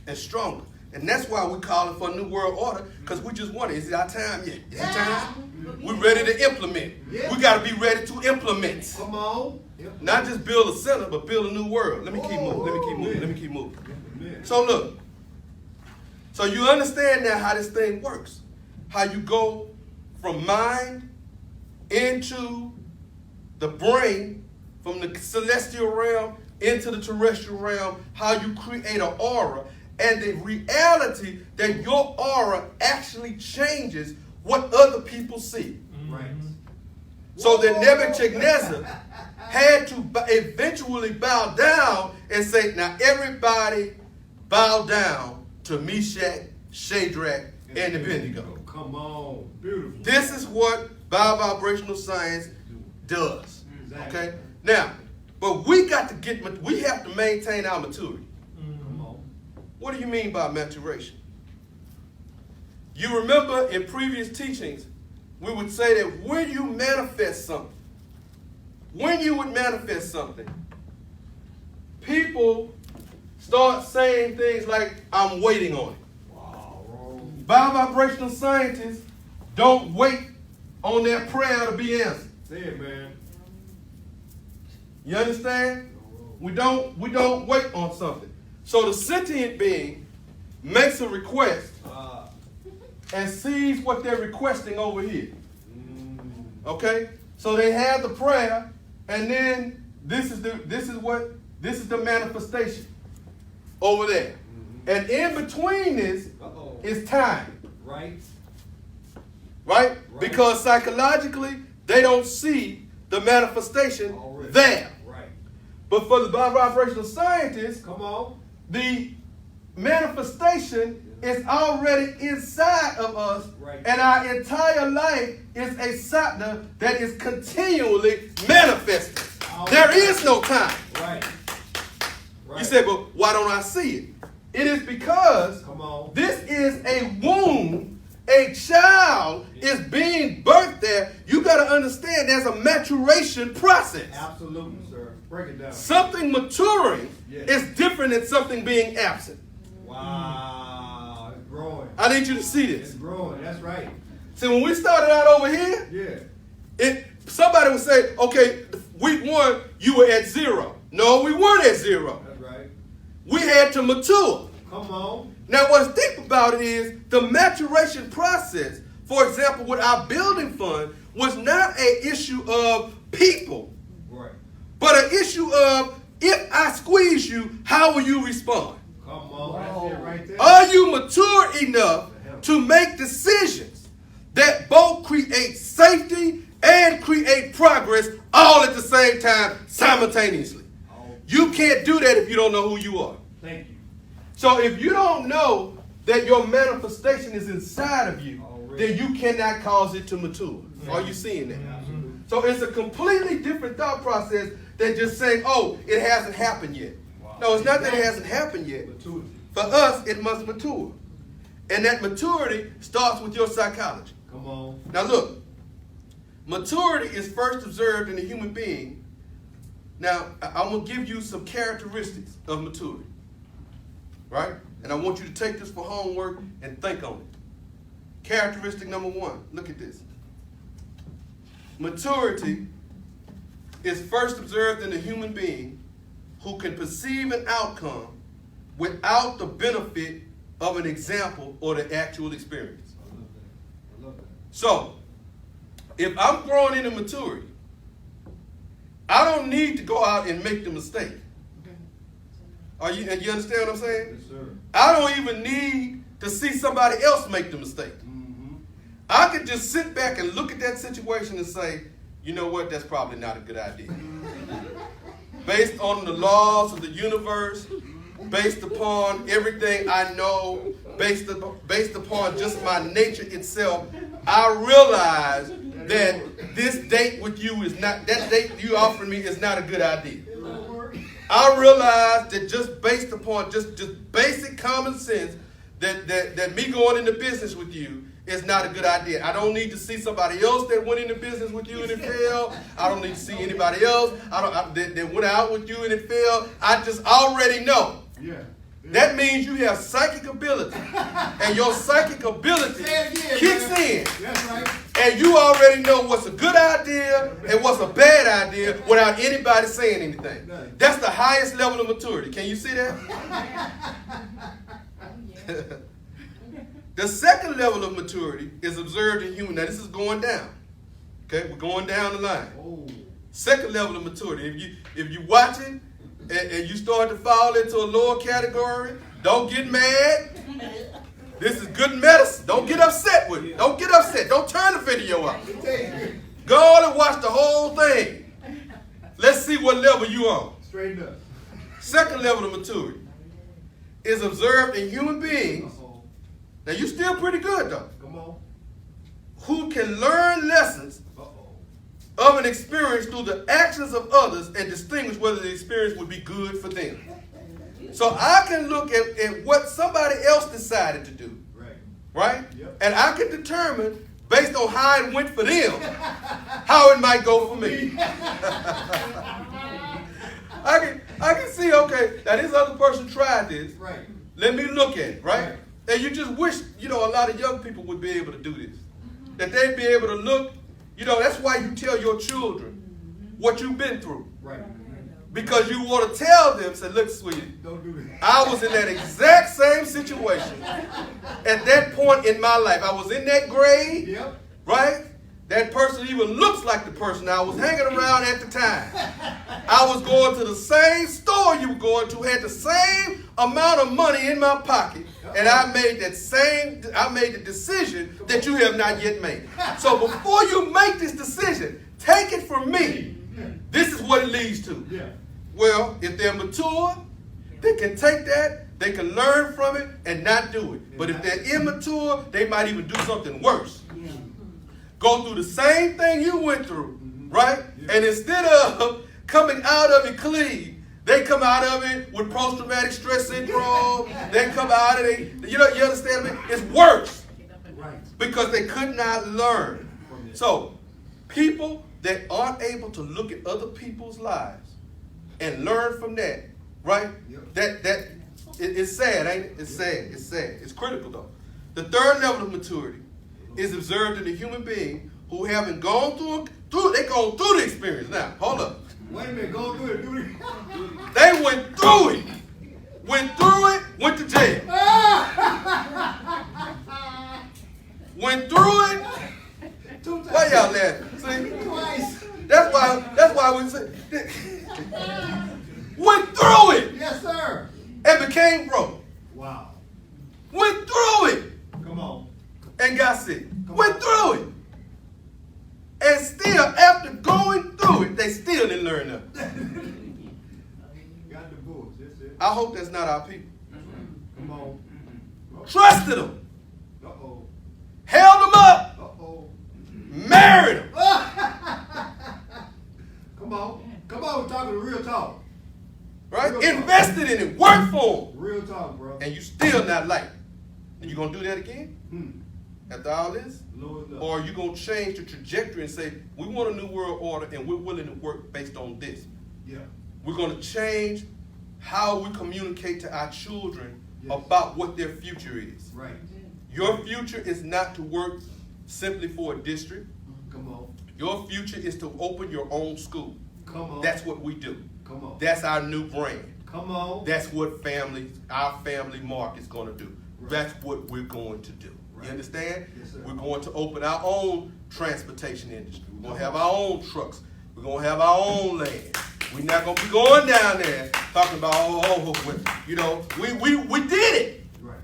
and stronger. And that's why we're calling for a new world order, because we just want it. Is it our time yet? Is it time? We're ready to implement. We got to be ready to implement. Come on. Not just build a center, but build a new world. Let me keep moving. So look. So you understand now how this thing works. How you go from mind into the brain, from the celestial realm into the terrestrial realm, how you create an aura, and the reality that your aura actually changes what other people see. Right. So that Nebuchadnezzar had to eventually bow down and say, now everybody bow down to Meshach, Shadrach, and Abednego. Come on. Beautiful. This is what biovibrational science does. Okay? Now, but we have to maintain our maturity. Come on. What do you mean by maturation? You remember in previous teachings, we would say that when you manifest something, people start saying things like, I'm waiting on it. Wow. Biovibrational scientists don't wait on their prayer to be answered. Say it, man. You understand? We don't wait on something. So the sentient being makes a request and sees what they're requesting over here. Okay? So they have the prayer, and then this is the manifestation over there. And in between this is time. Right. Right? Because psychologically, they don't see the manifestation there. Right. But for the biovibrational scientists, Come on. the manifestation is already inside of us, Right. and our entire life is a sadhana that is continually manifesting. There is no time. Right. You say, but why don't I see it? It is because Come on. this is a womb. A child is being birthed there. You got to understand there's a maturation process. Absolutely, sir. Break it down. Something maturing Yes. is different than something being absent. Wow. It's growing. I need you to see It's this. growing. That's right. See, when we started out over here, Yeah. somebody would say, okay, week 1, you were at 0. No, we weren't at 0. That's right. We had to mature. Come on. Now, what's deep about it is the maturation process, for example, with our building fund, was not an issue of people, Right. but an issue of if I squeeze you, how will you respond? Come on. That's it right there. Are you mature enough to make decisions that both create safety and create progress all at the same time, simultaneously? You can't do that if you don't know who you are. Thank you. So if you don't know that your manifestation is inside of you, then you cannot cause it to mature. Are you seeing that? Absolutely. So it's a completely different thought process than just saying, oh, it hasn't happened yet. No, it's not that it hasn't happened yet. Maturity. For us, it must mature. And that maturity starts with your psychology. Come on. Now look, maturity is first observed in a human being. Now, I'm going to give you some characteristics of maturity. Right? And I want you to take this for homework and think on it. Characteristic number 1, look at this. Maturity is first observed in a human being who can perceive an outcome without the benefit of an example or the actual experience. I love that. So, if I'm growing into maturity, I don't need to go out and make the mistake. You understand what I'm saying? Yes, sir. I don't even need to see somebody else make the mistake. I could just sit back and look at that situation and say, you know what, that's probably not a good idea. Based on the laws of the universe, based upon everything I know, based upon just my nature itself, I realize that this date with you is not, that date you offered me is not a good idea. I realize that just based upon just basic common sense, that me going into business with you is not a good idea. I don't need to see somebody else that went into business with you and it failed. I don't need to see anybody else that went out with you and it failed. I just already know That means you have psychic ability. And your psychic ability Say it again, kicks man. in. That's right. And you already know what's a good idea and what's a bad idea without anybody saying anything. That's the highest level of maturity. Can you see that? The second level of maturity is observed in human. Now this is going down. Okay, we're going down the line. Oh. Second level of maturity. If you watching and you start to fall into a lower category, don't get mad. This is good medicine. Don't get upset with it. Don't get upset. Don't turn the video off. Go on and watch the whole thing. Let's see what level you on. Straighten up. Second level of maturity is observed in human beings. Uh-oh. Now you're still pretty good though. Come on. Who can learn lessons Uh-oh. of an experience through the actions of others and distinguish whether the experience would be good for them. So I can look at what somebody else decided to do, right? Yep. And I can determine, based on how it went for them, how it might go for me. I can see, okay, now this other person tried this. Right. Let me look at it, right? Right. And you just wish, a lot of young people would be able to do this. That they'd be able to look, that's why you tell your children what you've been through. Right. Because you want to tell them, say, look, sweetie, Don't do that. I was in that exact same situation at that point in my life. I was in that grade, Yep. right? That person even looks like the person I was hanging around at the time. I was going to the same store you were going to, had the same amount of money in my pocket, and I made the decision that you have not yet made. So before you make this decision, take it from me. This is what it leads to. Yeah. Well, if they're mature, they can take that, they can learn from it, and not do it. But if they're immature, they might even do something worse. Go through the same thing you went through, right? And instead of coming out of it clean, they come out of it with post-traumatic stress syndrome. They come out of it, you understand me? It's worse Right. because they could not learn. So, people that aren't able to look at other people's lives and learn from that, right? Yep. It's sad, ain't it? It's sad. It's sad. It's critical though. The third level of maturity is observed in a human being who haven't gone through the experience. Now, hold up. Wait a minute. Go do it. Do it. They went through it. Went to jail. Went through it. Why y'all laughing? See? Twice. That's why we say went through it Yes, sir. and became broke. Wow. Went through it Come on. and got sick. Went through it. And still, after going through it, they still didn't learn nothing. Got the books. That's it. I hope that's not our people. Come on. Trusted them, Uh-oh. held them up, Uh-oh. married them. Come on. Come on. We're talking real talk. Right? Invested in it, worked for them. Real talk, bro. And you still not like it. And you gonna do that again? Hmm. After all this? Lord love. Or are you going to change the trajectory and say, we want a new world order and we're willing to work based on this? Yeah. We're going to change how we communicate to our children Yes. about what their future is. Right. Your future is not to work simply for a district. Come on. Your future is to open your own school. Come on. That's what we do. Come on. That's our new brand. Come on. That's what our family mark is going to do. Right. That's what we're going to do. Right. You understand? Yes, sir. We're going to open our own transportation industry. We're going to have our own trucks. We're going to have our own land. We're not going to be going down there talking about, we did it. Right.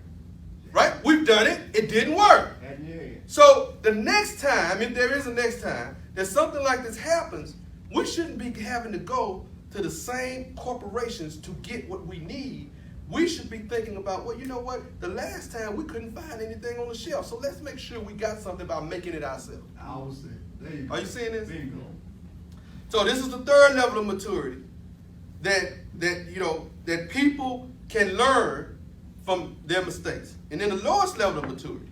Right? We've done it. It didn't work. At your head. So the next time, if there is a next time, that something like this happens, we shouldn't be having to go to the same corporations to get what we need. We should be thinking about, well, you know what? The last time we couldn't find anything on the shelf, so let's make sure we got something by making it ourselves. I was saying. There you go. Are you seeing this? Bingo. So this is the third level of maturity that people can learn from their mistakes. And then the lowest level of maturity.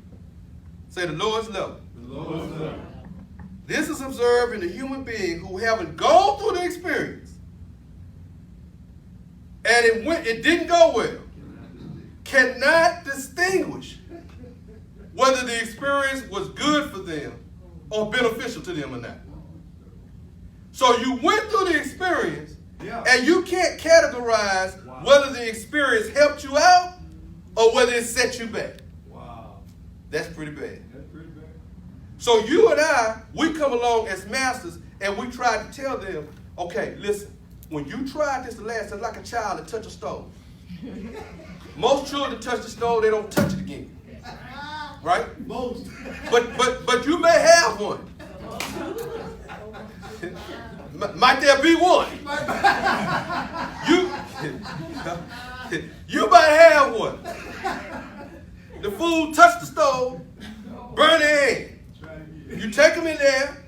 Say the lowest level. The Lord's love. This is observed in a human being who haven't gone through the experience. And it didn't go well. cannot distinguish whether the experience was good for them or beneficial to them or not. So you went through the experience, and you can't categorize whether the experience helped you out or whether it set you back. Wow. That's pretty bad. That's pretty bad. So you and I, we come along as masters and we try to tell them, okay, listen, when you tried this the last time, like a child that touch a stove. Most children touch the stove, they don't touch it again. Right? Most. But you may have one. Might there be one? You might have one. The food touched the stove, burn the egg. You take them in there,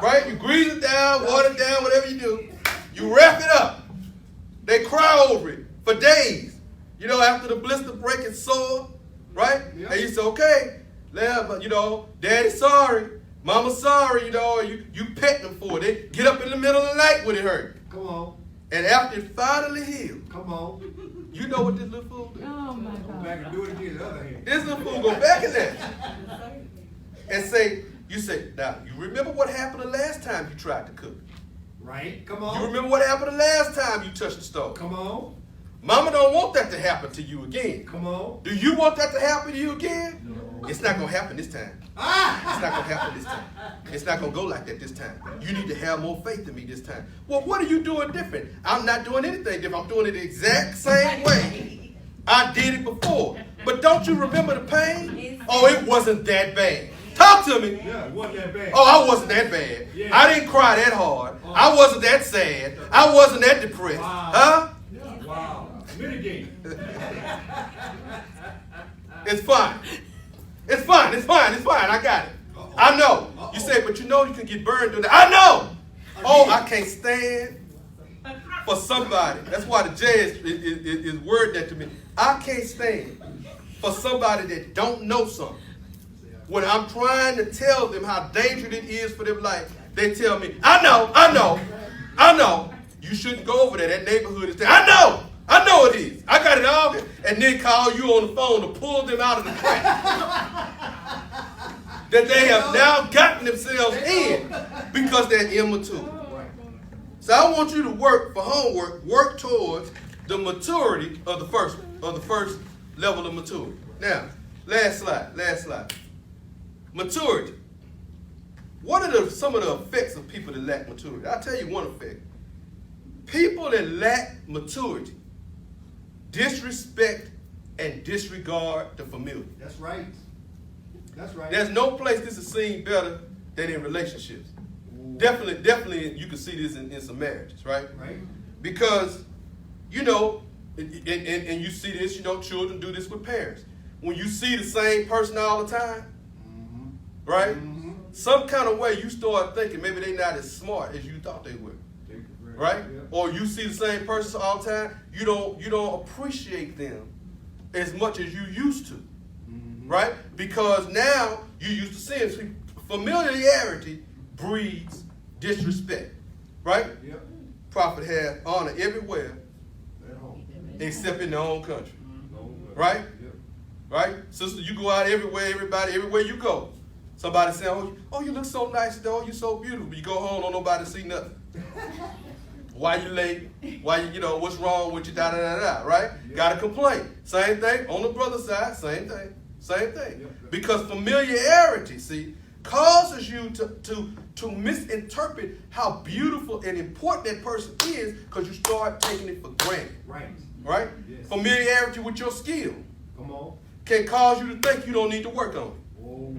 right? You grease it down, water it down, whatever you do. You wrap it up. They cry over it for days. You know, after the blister break it's sore, right? Yep. And you say, okay, you know, Daddy's sorry, Mama's sorry, you know, you pet them for it. They get up in the middle of the night when it hurt. Come on. And after it finally healed, Come on. you know what this little fool did? Oh my Go God. back and do it again the other hand. This little fool go back in there and say, now, you remember what happened the last time you tried to cook? Right? Come You on. remember what happened the last time you touched the stove? Come on. Mama don't want that to happen to you again. Come on. Do you want that to happen to you again? No. It's not going to happen this time. It's not going to happen this time. It's not going to go like that this time. You need to have more faith in me this time. Well, what are you doing different? I'm not doing anything different. I'm doing it the exact same way. I did it before. But don't you remember the pain? Oh, it wasn't that bad. Talk to me. Yeah, it wasn't that bad. Oh, I wasn't that bad. Yeah. I didn't cry that hard. I wasn't that sad. I wasn't that depressed. Wow. Huh? Yeah. Wow. Mitigate. It's fine. It's fine. It's fine. It's fine. I got it. I know. You say, but you know you can get burned doing that. I know. Oh, I can't stand for somebody. That's why the J is word that to me. I can't stand for somebody that don't know something. When I'm trying to tell them how dangerous it is for their life, they tell me, I know. You shouldn't go over there. That neighborhood is there. I know it is. I got it all there. And then call you on the phone to pull them out of the crack that they have now gotten themselves in because they're immature. So I want you to work for homework, work towards the maturity of the first level of maturity. Now, last slide. Maturity. What are some of the effects of people that lack maturity? I'll tell you one effect. People that lack maturity disrespect and disregard the familiar. That's right. That's right. There's no place this is seen better than in relationships. Definitely you can see this in some marriages, right? Right. Because, you know, and you see this, you know, children do this with parents. When you see the same person all the time, right? Mm-hmm. Some kind of way you start thinking maybe they're not as smart as you thought they were. Right? Yeah. Or you see the same person all the time, you don't appreciate them as much as you used to. Right? Because now you used to seeing people. Familiarity breeds disrespect. Right? Yep. Prophet has honor everywhere At home. except in their own country. No. Right? Yep. Right? Sister, you go out everywhere you go. Somebody say, oh, you look so nice today. Oh, you so beautiful. You go home, don't nobody see nothing. Why you late? Why you know, what's wrong with you? Right? Yeah. Gotta complain. Same thing on the brother side, same thing. Yeah. Because familiarity, see, causes you to misinterpret how beautiful and important that person is because you start taking it for granted. Right. Right? Yes. Familiarity with your skill Come on. can cause you to think you don't need to work on it. Oh.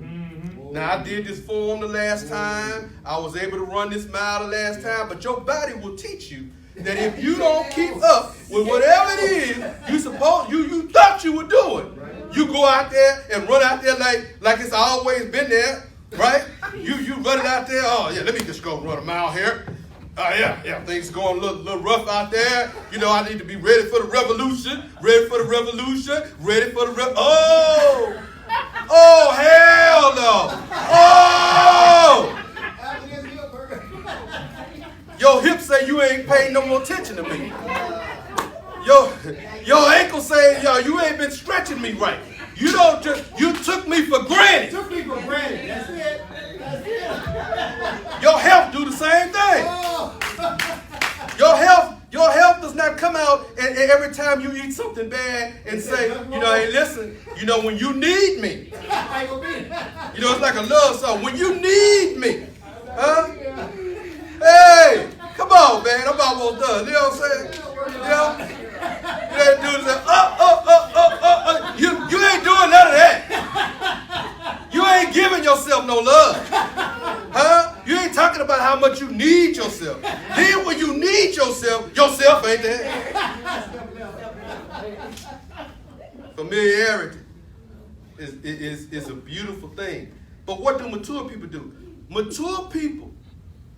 Now, I did this form the last time. I was able to run this mile the last time. But your body will teach you that if you don't keep up with whatever it is you thought you were doing, you go out there and run out there like it's always been there, right? You run it out there. Oh, yeah, let me just go run a mile here. Yeah, things going a little rough out there. You know, I need to be ready for the revolution. Oh, hell no. Oh! Your hips say you ain't paying no more attention to me. Your ankle saying, yo, you ain't been stretching me right. You don't just, you took me for granted. Took me for granted. That's it. That's it. Your health do the same thing. Your health does not come out and every time you eat something bad and say, you know, hey, listen, you know, when you need me. You know, it's like a love song. When you need me. Huh? Hey, come on, man. I'm almost done. You know what I'm saying? You know? That dude said, you ain't doing none of that. You ain't giving yourself no love. Huh? You ain't talking about how much you need yourself. Then when you need yourself ain't there. Familiarity is a beautiful thing. But what do mature people do? Mature people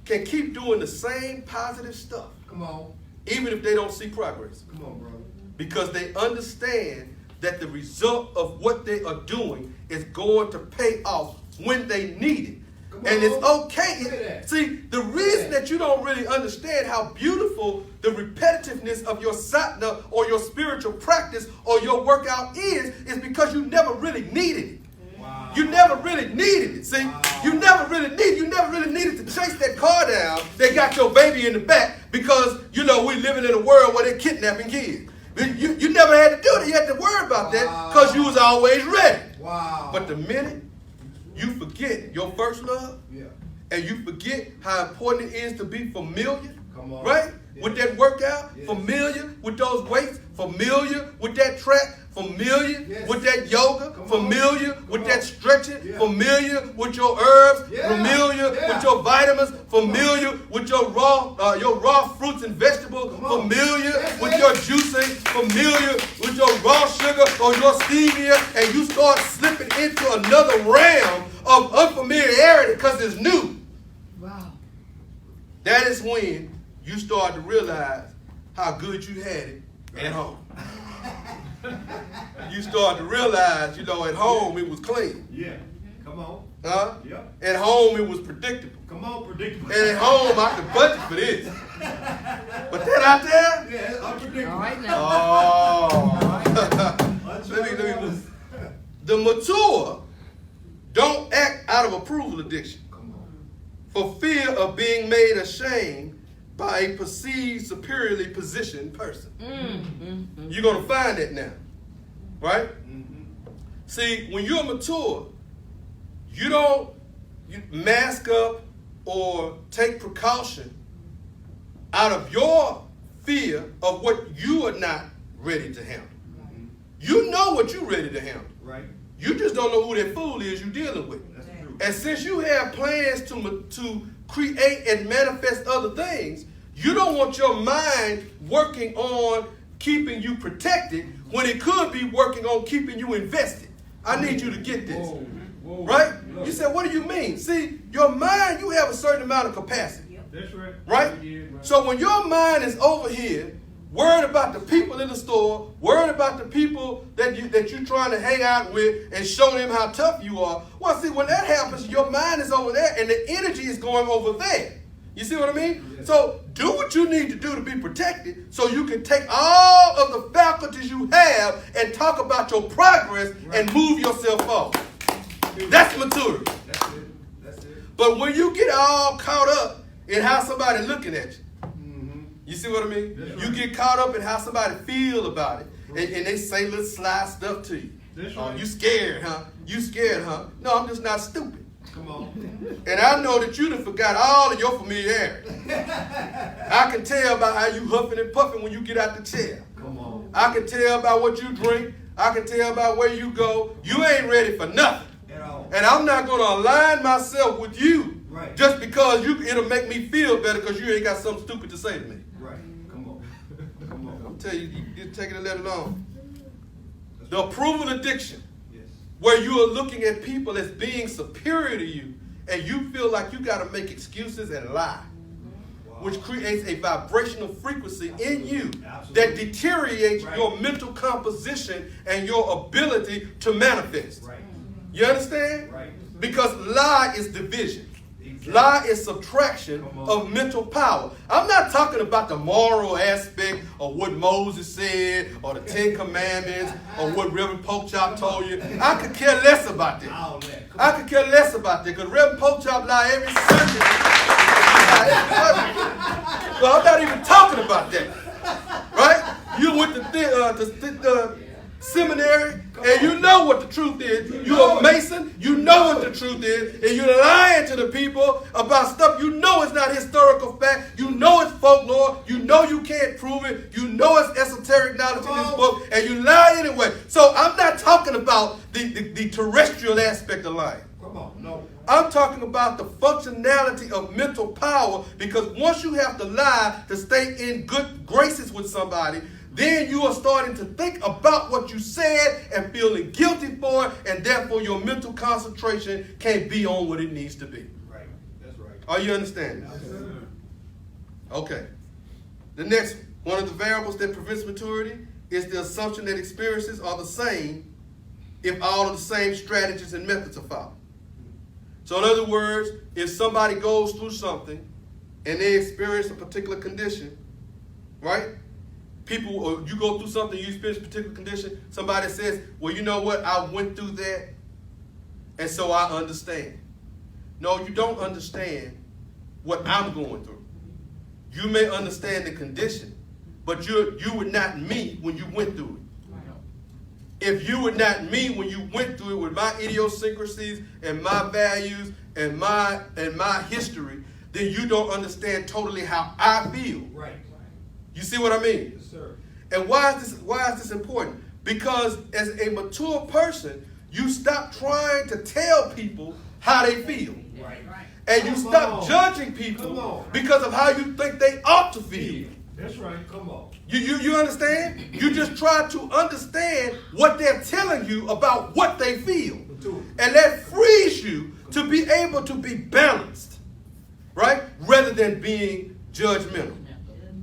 can keep doing the same positive stuff. Come on. Even if they don't see progress. Come on, brother. Because they understand that the result of what they are doing is going to pay off when they need it. And it's okay. See, the reason that you don't really understand how beautiful the repetitiveness of your sadhana or your spiritual practice or your workout is because you never really needed it. Wow. You never really needed it. See, you never really needed to chase that car down that got your baby in the back because, you know, we're living in a world where they're kidnapping kids. You never had to do it. You had to worry about that because you was always ready. Wow. But the minute you forget your first love, and you forget how important it is to be familiar, right? Yeah. With that workout, familiar with those weights, familiar with that track, familiar with that yoga, familiar with that stretching, familiar with your herbs, familiar with your vitamins, familiar with your raw fruits and vegetables, familiar with your juicing, familiar with your raw sugar or your stevia, and you start slipping into another realm of unfamiliarity because it's new. Wow. That is when you start to realize how good you had it at home. You start to realize, you know, at home it was clean. Yeah. Come on. Huh? Yep. At home it was predictable. Come on, predictable. And at home I could budget for this. But that out there? Yeah, it's unpredictable. All right now. let me. The mature don't act out of approval addiction. Come on. For fear of being made ashamed by a perceived superiorly positioned person. You're going to find that now. Right? See, when you're mature, you don't mask up or take precaution out of your fear of what you are not ready to handle. You know what you're ready to handle. Right. You just don't know who that fool is you're dealing with. And since you have plans to create and manifest other things, you don't want your mind working on keeping you protected when it could be working on keeping you invested. I need you to get this. Whoa. Right? You said, what do you mean? See, your mind, you have a certain amount of capacity. That's right. Right? So when your mind is over here, worried about the people in the store, worried about the people that you're trying to hang out with and show them how tough you are. Well, see, when that happens, your mind is over there and the energy is going over there. You see what I mean? Yes. So do what you need to do to be protected so you can take all of the faculties you have and talk about your progress and move yourself forward. That's maturity. That's it. But when you get all caught up in how somebody's looking at you, you see what I mean? That's You right. get caught up in how somebody feel about it, and they say little sly stuff to you. That's right. You scared, huh? You scared, huh? No, I'm just not stupid. Come on. And I know that you done forgot all of your familiarity. I can tell by how you huffing and puffing when you get out the chair. Come on. I can tell by what you drink. I can tell by where you go. You ain't ready for nothing. At all. And I'm not going to align myself with you Right. just because it'll make me feel better because you ain't got something stupid to say to me. Right. Come on. Come on. I'll tell you, you take it and let it on. The approval addiction, Yes. where you are looking at people as being superior to you, and you feel like you got to make excuses and lie, which creates a vibrational frequency in you that deteriorates your mental composition and your ability to manifest. Right. You understand? Right. Because lie is division. Lie is subtraction of mental power. I'm not talking about the moral aspect of what Moses said or the 10 Commandments or what Reverend Pochop told you. I could care less about that. I could care less about that because Reverend Pochop lie every Sunday. Well, I'm not even talking about that. Right? You went to the seminary, and you know what the truth is. You're a Mason, you know what the truth is, and you're lying to the people about stuff you know is not historical fact, you know it's folklore, you know you can't prove it, you know it's esoteric knowledge in this book, and you lie anyway. So I'm not talking about the terrestrial aspect of lying. Come on, no. I'm talking about the functionality of mental power, because once you have to lie to stay in good graces with somebody, then you are starting to think about what you said and feeling guilty for it, and therefore your mental concentration can't be on what it needs to be. Right. That's right. Are you understanding? Yes, sir. Okay. The next one of the variables that prevents maturity is the assumption that experiences are the same if all of the same strategies and methods are followed. So in other words, if somebody goes through something and they experience a particular condition, right? People, or you go through something, you experience a particular condition, somebody says, well, you know what, I went through that, and so I understand. No, you don't understand what I'm going through. You may understand the condition, but you were not me when you went through it. If you were not me when you went through it with my idiosyncrasies and my values and my history, then you don't understand totally how I feel. Right. You see what I mean? Yes, sir. And why is this important? Because as a mature person, you stop trying to tell people how they feel. Right. And you stop judging people because of how you think they ought to feel. That's right. Come on. You understand? You just try to understand what they're telling you about what they feel. And that frees you to be able to be balanced, right? Rather than being judgmental.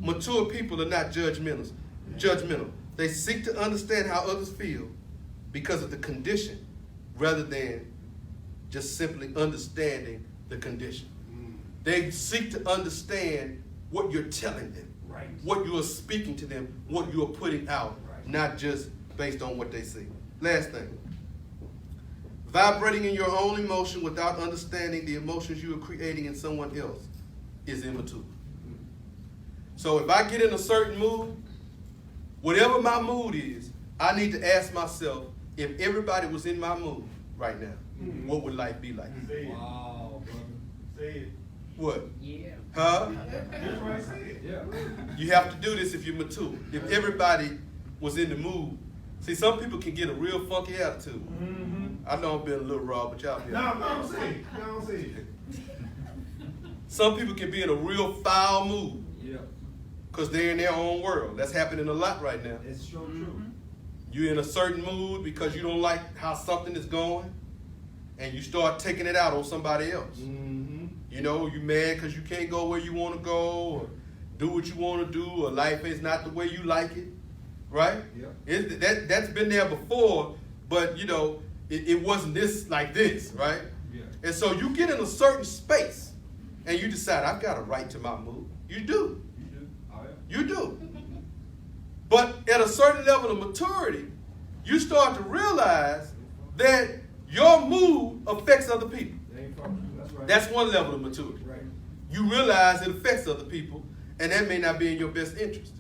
Mature people are not judgmental. They seek to understand how others feel because of the condition rather than just simply understanding the condition. They seek to understand what you're telling them. Right. What you are speaking to them, what you are putting out, not just based on what they see. Last thing. Vibrating in your own emotion without understanding the emotions you are creating in someone else is immature. So if I get in a certain mood, whatever my mood is, I need to ask myself, if everybody was in my mood right now, what would life be like? Wow, brother. Say it. What? Yeah. Huh? That's right. Say it. Yeah. You have to do this if you're mature. If everybody was in the mood. See, some people can get a real funky attitude. I know I'm being a little raw, but y'all be. No, don't say it. Don't say it. Some people can be in a real foul mood Yeah. because they're in their own world. That's happening a lot right now. It's so true. You're in a certain mood because you don't like how something is going, and you start taking it out on somebody else. You know, you mad because you can't go where you want to go, or do what you want to do, or life is not the way you like it, right? Yeah. That's been there before, but you know, it wasn't like this, right? Yeah. And so you get in a certain space, and you decide, I've got a right to my mood. You do. You do. Oh, yeah. You do. But at a certain level of maturity, you start to realize that your mood affects other people. They ain't from you. That's right. That's one level of maturity. Right. You realize it affects other people, and that may not be in your best interest.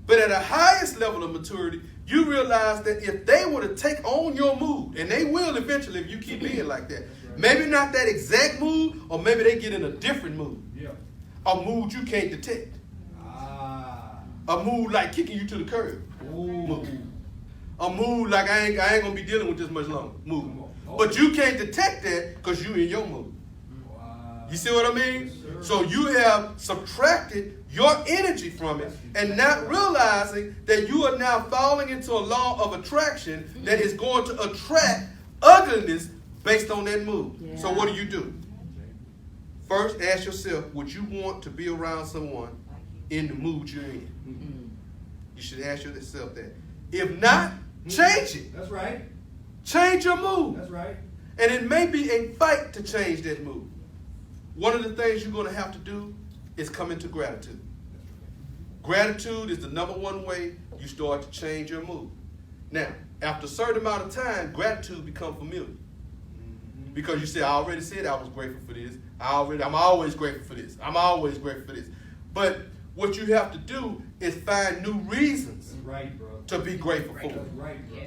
But at a highest level of maturity, you realize that if they were to take on your mood, and they will eventually if you keep being like that, right. maybe not that exact mood, or maybe they get in a different mood, Yeah. a mood you can't detect, a mood like kicking you to the curb, mood. A mood like I ain't gonna be dealing with this much longer, mood. But you can't detect that because you in your mood. Wow. You see what I mean? Yes, So you have subtracted your energy from it and not realizing that you are now falling into a law of attraction that is going to attract ugliness based on that mood. Yeah. So what do? First, ask yourself, would you want to be around someone in the mood you're in? You should ask yourself that. If not, change it. That's right. Change your mood. That's right. And it may be a fight to change that mood. one of the things you're going to have to do is come into gratitude. Gratitude is the number one way you start to change your mood. Now, after a certain amount of time, gratitude becomes familiar. Because you say, I already said I was grateful for this. I'm always grateful for this. I'm always grateful for this. But what you have to do is find new reasons to be grateful for it.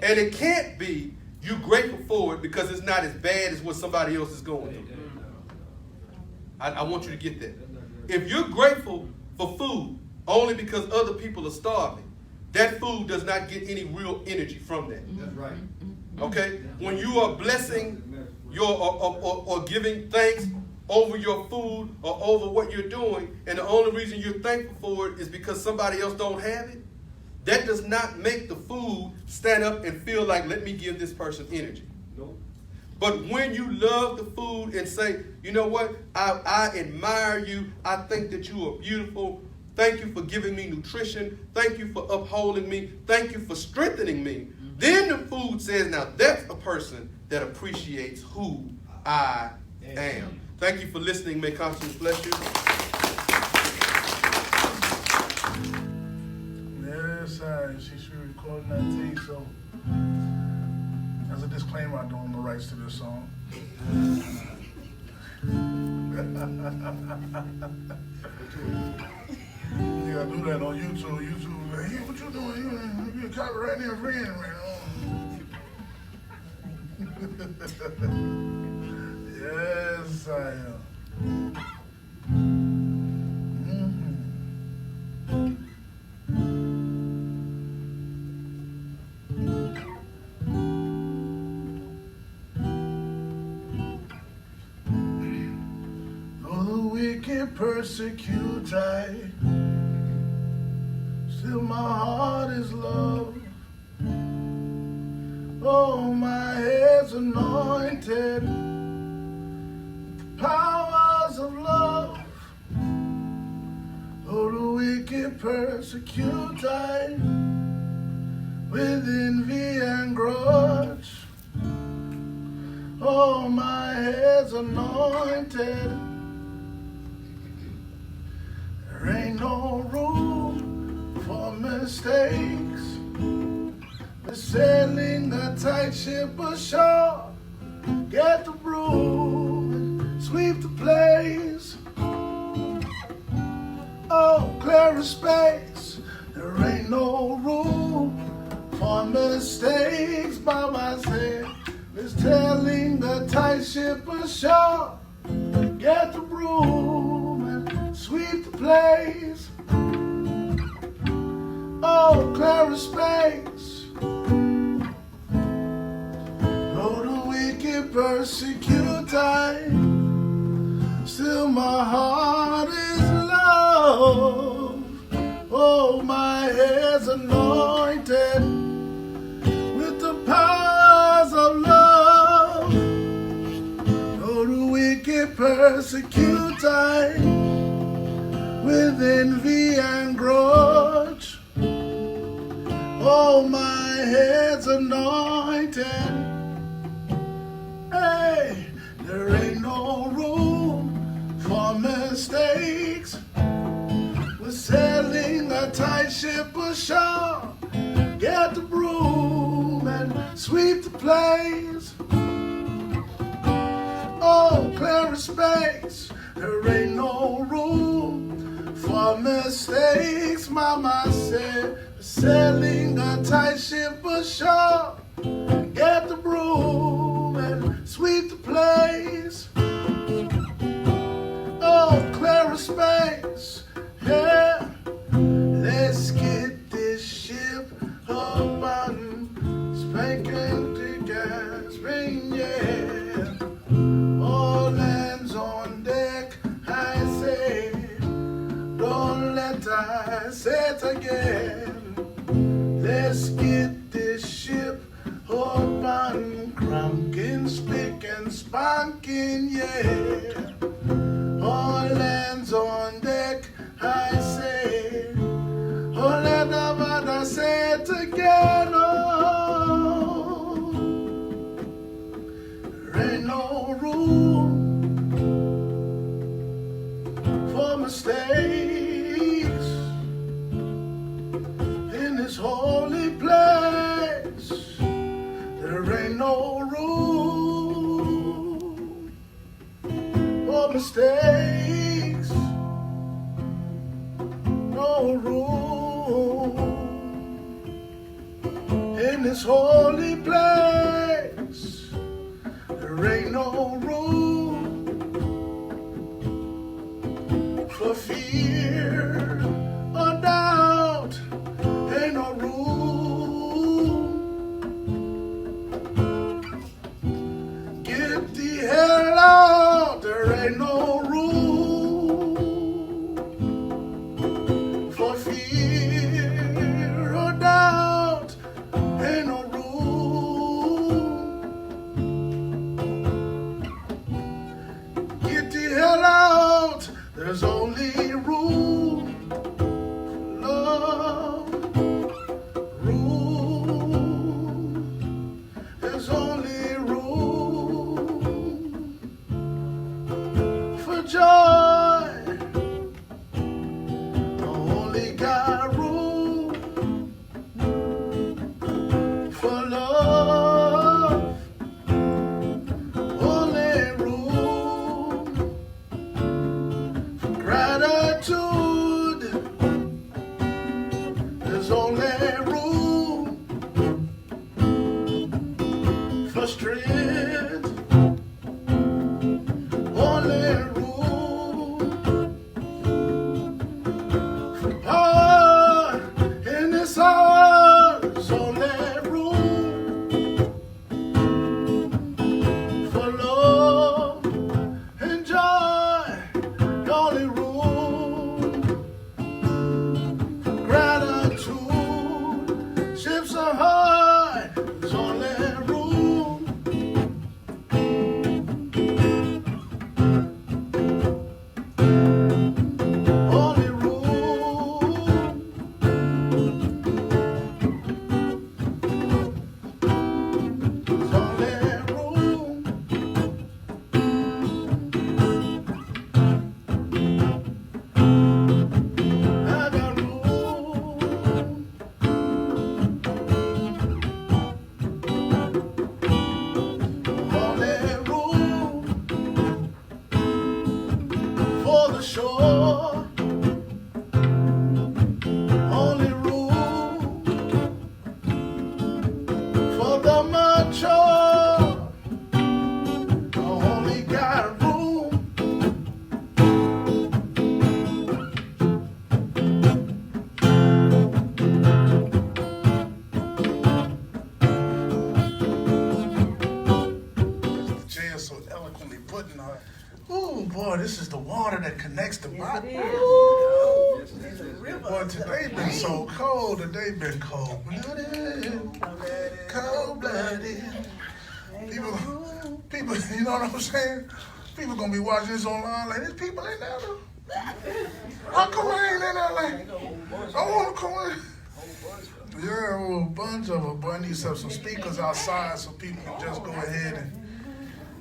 And it can't be you grateful for it because it's not as bad as what somebody else is going through. I want you to get that. If you're grateful for food only because other people are starving, that food does not get any real energy from that. That's right. Okay? When you are blessing or giving thanks over your food or over what you're doing, and the only reason you're thankful for it is because somebody else don't have it, that does not make the food stand up and feel like, let me give this person energy. Nope. But when you love the food and say, you know what, I admire you, I think that you are beautiful, thank you for giving me nutrition, thank you for upholding me, thank you for strengthening me, then the food says, now that's a person that appreciates who I am. Thank you for listening. May Constance bless you. Yes, she should record that thing. So, as a disclaimer, I don't own the rights to this song. You gotta do that on YouTube. Hey, what you doing? You copyright there, friend, right? Yes, I am. Though the wicked persecute I, still my heart is love. Oh, my head's anointed, powers of love. Though the wicked persecute I, with envy and grudge. Oh, my head's anointed. There ain't no room for mistakes. We're sailing a tight ship ashore. Get the broom and sweep the place. Oh, clear a space. There ain't no room for mistakes. Mama said, we're sailing a tight ship ashore. Get the broom and sweep the place. Oh, clear a space. Though the wicked persecute I, still my heart is love. Oh, my head's anointed with the powers of love. Though the wicked persecute I, with envy and grudge. Oh, my head's anointed. Hey, there ain't no room for mistakes. We're sailing a tight ship ashore. Get the broom and sweep the place. Oh, clear a space. There ain't no room for mistakes. Mama said, sailing a tight ship ashore. Get the broom and sweep the place. Oh, clear a space. Yeah. Let's get this ship up on spanking the gas ring, yeah. All hands on deck, I say. Don't let I say it again. Let's get this ship up on cranking, spick and spanking, yeah. All hands on deck, I say. Oh, let the say it again, oh. There ain't no room There ain't no room for mistakes. No room in this holy place. There ain't no room for fear or doubt. Ain't no room. Get the hell out. There ain't no room for fear or doubt. Ain't no room. Get the hell out. There's only room for love. Room. There's only room for joy. Only got room for love. Only room for gratitude. There's only room for strength. Only room for power in this hour. There's only room for love and joy. Only room for gratitude. Ships are high. There's only room. Only room. There's only room. I got room. Only room for the shore. Only room for the mature. Only got room. Jay is so eloquently putting her. Ooh, boy, this is the water that connects the body. Boy, today been so cold. Today been cold blooded, cold blooded. People, you know what I'm saying? People gonna be watching this online like, there's people in there. Though. How come I ain't in there like? I wanna come in. Yeah, well, a bunch of them. Boy, I need to have some speakers outside so people can just go ahead and.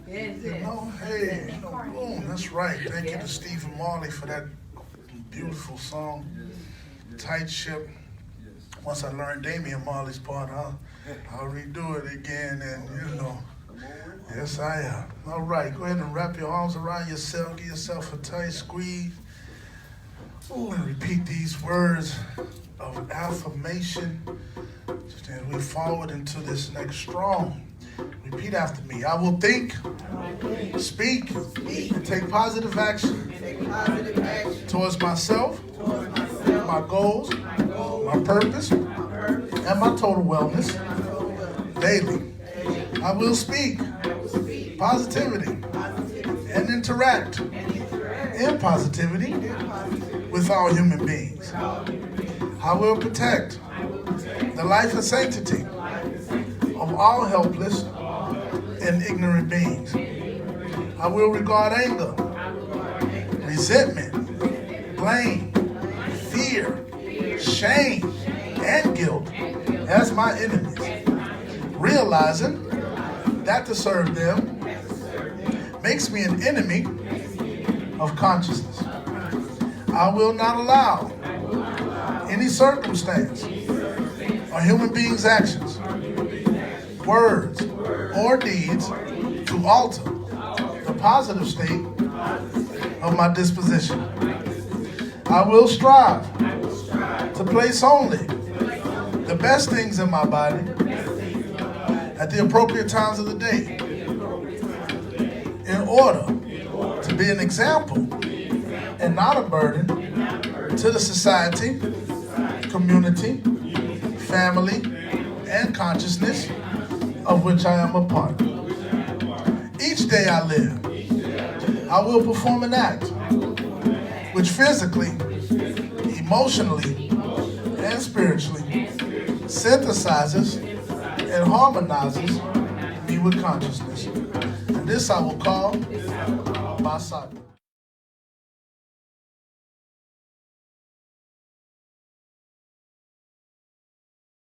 You know, hey, you know, boom, that's right. Thank you to Stephen Marley for that beautiful song, Tight Ship. Once I learned Damian Marley's part, I'll redo it again, and you know, yes I am. All right, go ahead and wrap your arms around yourself, give yourself a tight squeeze. Ooh, and repeat these words of affirmation as we forward into this next strong. Repeat after me. I will think, speak, and take positive action towards myself, my goals, my purpose, and my total wellness daily. I will speak positivity and interact in positivity with all human beings. I will protect the life and sanctity of all helpless and ignorant beings. I will regard anger, resentment, blame, fear, shame, and guilt as my enemies, realizing that to serve them makes me an enemy of consciousness. I will not allow any circumstance or human being's actions words, or deeds to alter the positive state of my disposition. I will strive to place only the best things in my body at the appropriate times of the day in order to be an example and not a burden to the society, community, family, and consciousness of which I am a part. Each day I live, I will perform an act which physically, emotionally, and spiritually synthesizes and harmonizes me with consciousness. And this I will call my cycle.